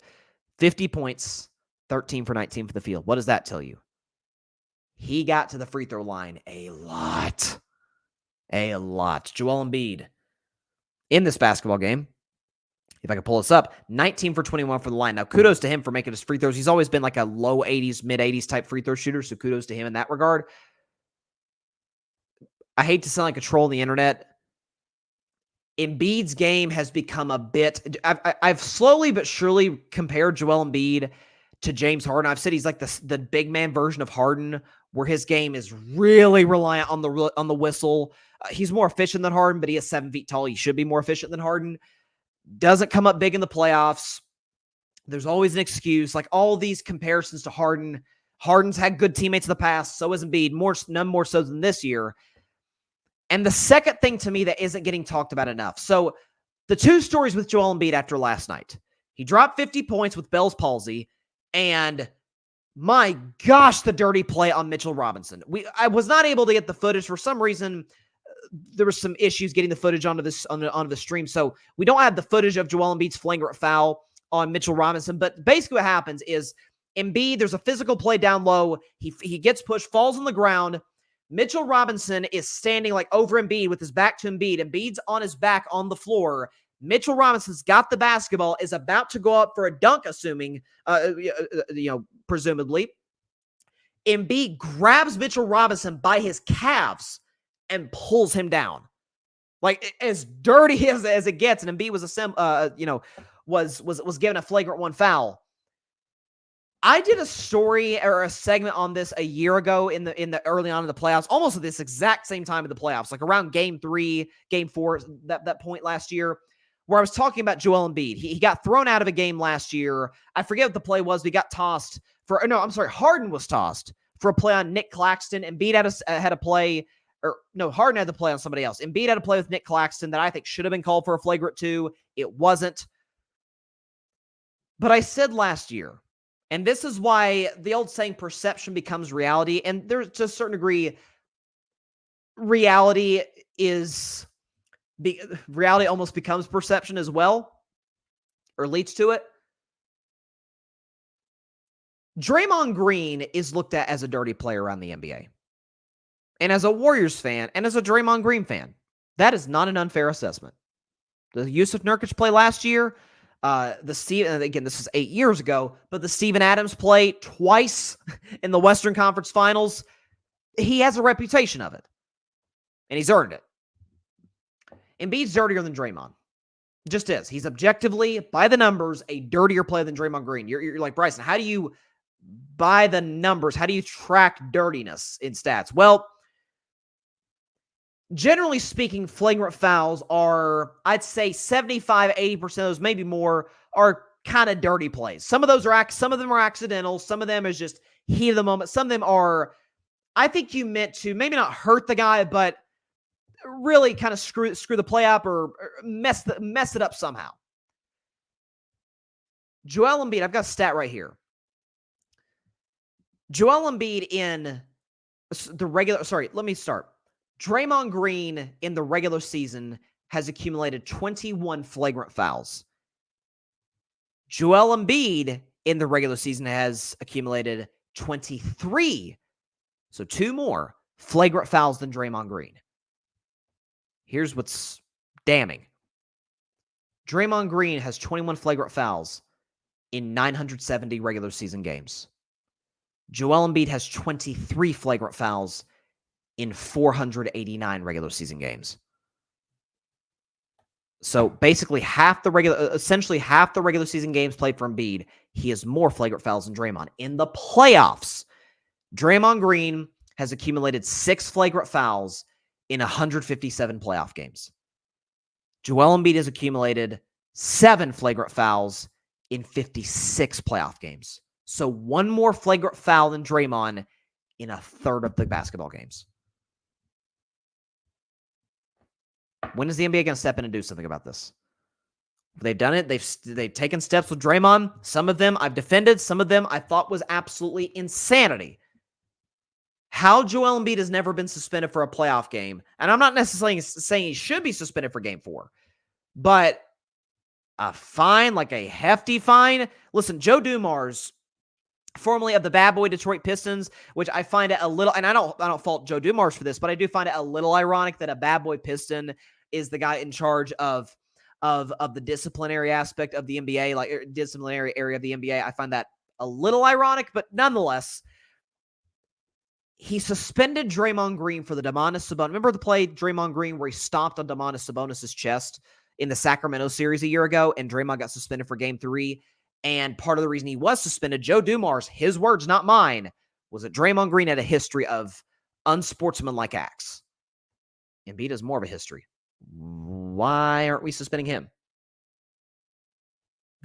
50 points, 13 for 19 for the field. What does that tell you? He got to the free throw line a lot. A lot. Joel Embiid in this basketball game, if I can pull this up, 19 for 21 for the line. Now, kudos to him for making his free throws. He's always been like a low 80s, mid 80s type free throw shooter, so kudos to him in that regard. I hate to sound like a troll on the internet. Embiid's game has become a bit... I've slowly but surely compared Joel Embiid to James Harden. I've said he's like the big man version of Harden, where his game is really reliant on the whistle. He's more efficient than Harden, but he is 7 feet tall. He should be more efficient than Harden. Doesn't come up big in the playoffs. There's always an excuse. Like all these comparisons to Harden. Harden's had good teammates in the past. So has Embiid. None more so than this year. And the second thing to me that isn't getting talked about enough. So the 2 stories with Joel Embiid after last night. He dropped 50 points with Bell's palsy. And my gosh, the dirty play on Mitchell Robinson. I was not able to get the footage for some reason. There were some issues getting the footage onto the stream. So we don't have the footage of Joel Embiid's flagrant foul on Mitchell Robinson. But basically what happens is Embiid, there's a physical play down low. He gets pushed, falls on the ground. Mitchell Robinson is standing like over Embiid with his back to Embiid. Embiid's on his back on the floor. Mitchell Robinson's got the basketball, is about to go up for a dunk, presumably. Embiid grabs Mitchell Robinson by his calves and pulls him down. Like as dirty as it gets, and Embiid was given a flagrant 1 foul. I did a story or a segment on this a year ago in the early on in the playoffs, almost at this exact same time of the playoffs, like around game 3, game 4, that point last year, where I was talking about Joel Embiid. He got thrown out of a game last year. I forget what the play was. We got tossed Harden was tossed for a play on Nick Claxton. Embiid had a play, Harden had the play on somebody else. Embiid had a play with Nick Claxton that I think should have been called for a flagrant 2. It wasn't. But I said last year, and this is why the old saying perception becomes reality. And there's to a certain degree, reality almost becomes perception as well, or leads to it. Draymond Green is looked at as a dirty player around the NBA. And as a Warriors fan and as a Draymond Green fan, that is not an unfair assessment. The Yusuf Nurkic play last year, again, this is 8 years ago, but the Steven Adams play twice in the Western Conference Finals, he has a reputation of it. And he's earned it. Embiid's dirtier than Draymond. Just is. He's objectively, by the numbers, a dirtier player than Draymond Green. You're like, Bryson, how do you, by the numbers, how do you track dirtiness in stats? Well, generally speaking, flagrant fouls are, I'd say 75, 80% of those, maybe more, are kind of dirty plays. Some of them are accidental. Some of them is just heat of the moment. Some of them are, I think you meant to maybe not hurt the guy, but really kind of screw the play up or mess it up somehow. Joel Embiid, I've got a stat right here. Joel Embiid in the regular, let me start. Draymond Green in the regular season has accumulated 21 flagrant fouls. Joel Embiid in the regular season has accumulated 23. So 2 more. flagrant fouls than Draymond Green. Here's what's damning. Draymond Green has 21 flagrant fouls in 970 regular season games. Joel Embiid has 23 flagrant fouls in 489 regular season games. So basically essentially half the regular season games played for Embiid, he has more flagrant fouls than Draymond. In the playoffs, Draymond Green has accumulated 6 flagrant fouls in 157 playoff games. Joel Embiid has accumulated 7 flagrant fouls in 56 playoff games. So one more flagrant foul than Draymond in a third of the basketball games. When is the NBA going to step in and do something about this? They've done it. They've taken steps with Draymond. Some of them I've defended. Some of them I thought was absolutely insanity. How Joel Embiid has never been suspended for a playoff game, and I'm not necessarily saying he should be suspended for Game 4, but a fine, like a hefty fine. Listen, Joe Dumars, formerly of the bad boy Detroit Pistons, which I find it a little, and I don't fault Joe Dumars for this, but I do find it a little ironic that a bad boy Piston is the guy in charge of the disciplinary aspect of the NBA, like disciplinary area of the NBA. I find that a little ironic, but nonetheless, he suspended Draymond Green for the Domantas Sabonis. Remember the play Draymond Green where he stomped on Domantas Sabonis' chest in the Sacramento series a year ago, and Draymond got suspended for Game 3. And part of the reason he was suspended, Joe Dumars, his words, not mine, was that Draymond Green had a history of unsportsmanlike acts. Embiid has more of a history. Why aren't we suspending him?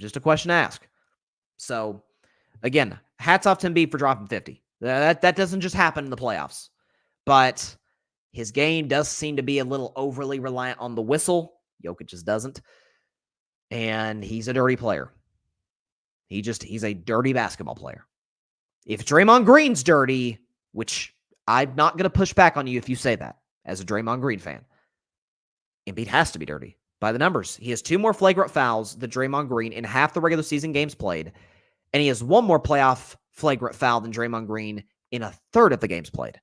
Just a question to ask. So, again, hats off to Embiid for dropping 50. That doesn't just happen in the playoffs. But his game does seem to be a little overly reliant on the whistle. Jokic just doesn't. And he's a dirty player. He's a dirty basketball player. If Draymond Green's dirty, which I'm not going to push back on you if you say that as a Draymond Green fan, Embiid has to be dirty. By the numbers, he has 2 more flagrant fouls than Draymond Green in half the regular season games played, and he has 1 more playoff flagrant foul than Draymond Green in a third of the games played.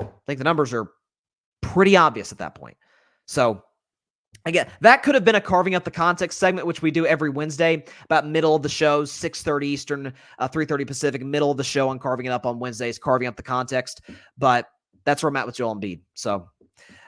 I think the numbers are pretty obvious at that point. So, again, that could have been a Carving Up the Context segment, which we do every Wednesday, about middle of the show, 6:30 Eastern, 3:30 Pacific, middle of the show on Carving It Up on Wednesdays, Carving Up the Context. But that's where I'm at with Joel Embiid. So,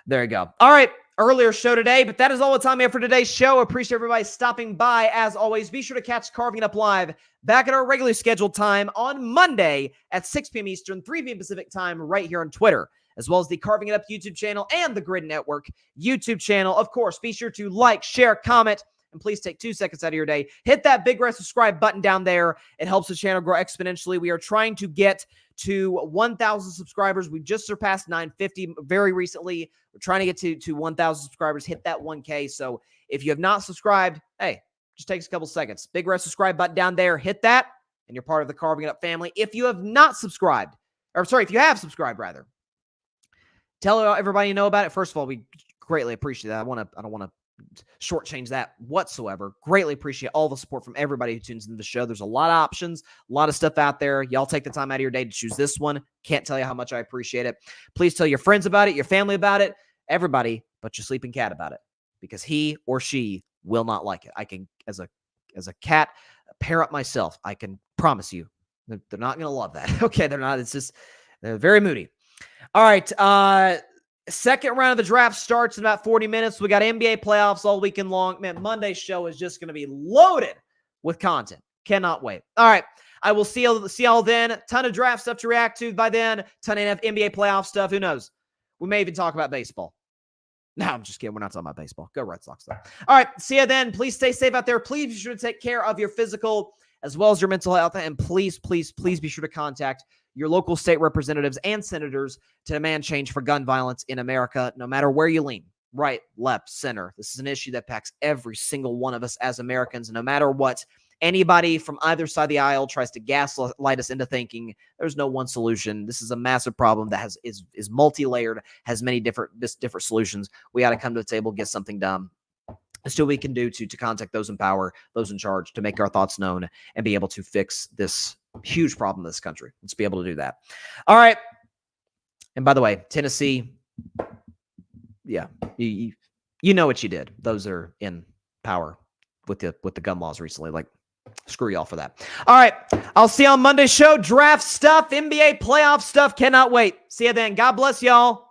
there you go. All right, earlier show today, but that is all the time we have for today's show. Appreciate everybody stopping by. As always, be sure to catch Carving It Up live back at our regularly scheduled time on Monday at 6 p.m. Eastern, 3 p.m. Pacific time, right here on Twitter, as well as the Carving It Up YouTube channel and the Grid Network YouTube channel. Of course, be sure to like, share, comment, and please take 2 seconds out of your day. Hit that big red subscribe button down there. It helps the channel grow exponentially. We are trying to get to 1,000 subscribers. We just surpassed 950 very recently. We're trying to get to 1,000 subscribers, hit that 1K. So if you have not subscribed, hey, just takes a couple seconds. Big red subscribe button down there. Hit that, and you're part of the Carving It Up family. If you have not subscribed, if you have subscribed, rather, tell everybody you know about it. First of all, we greatly appreciate that. I don't want to shortchange that whatsoever. Greatly appreciate all the support from everybody who tunes into the show. There's a lot of options, a lot of stuff out there. Y'all take the time out of your day to choose this one. Can't tell you how much I appreciate it. Please tell your friends about it, your family about it, everybody but your sleeping cat about it, because he or she will not like it. I can, as a cat parent myself, I can promise you they're not going to love that. Okay, they're not. It's just they're very moody. All right, second round of the draft starts in about 40 minutes. We got NBA playoffs all weekend long. Man, Monday's show is just going to be loaded with content. Cannot wait. All right, I will see y'all then. Ton of draft stuff to react to by then. Ton of NBA playoff stuff. Who knows? We may even talk about baseball. No, I'm just kidding. We're not talking about baseball. Go Red Sox, though. All right, see you then. Please stay safe out there. Please be sure to take care of your physical as well as your mental health. And please, please, please be sure to contact your local state representatives and senators to demand change for gun violence in America, no matter where you lean, right, left, center. This is an issue that impacts every single one of us as Americans, and no matter what anybody from either side of the aisle tries to gaslight us into thinking, there's no one solution. This is a massive problem that is multi-layered, has many different solutions. We got to come to the table, get something done. That's what we can do to contact those in power, those in charge, to make our thoughts known and be able to fix this huge problem in this country. Let's be able to do that. All right. And by the way, Tennessee, yeah, you know what you did. Those are in power with the gun laws recently. Like, screw y'all for that. All right, I'll see you on Monday's show. Draft stuff, NBA playoff stuff. Cannot wait. See you then. God bless y'all.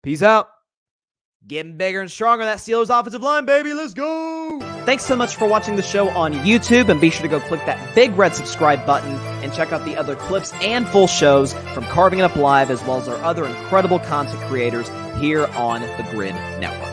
Peace out. Getting bigger and stronger. That Steelers offensive line, baby. Let's go. Thanks so much for watching the show on YouTube, and be sure to go click that big red subscribe button and check out the other clips and full shows from Carving It Up Live, as well as our other incredible content creators here on the Grid Network.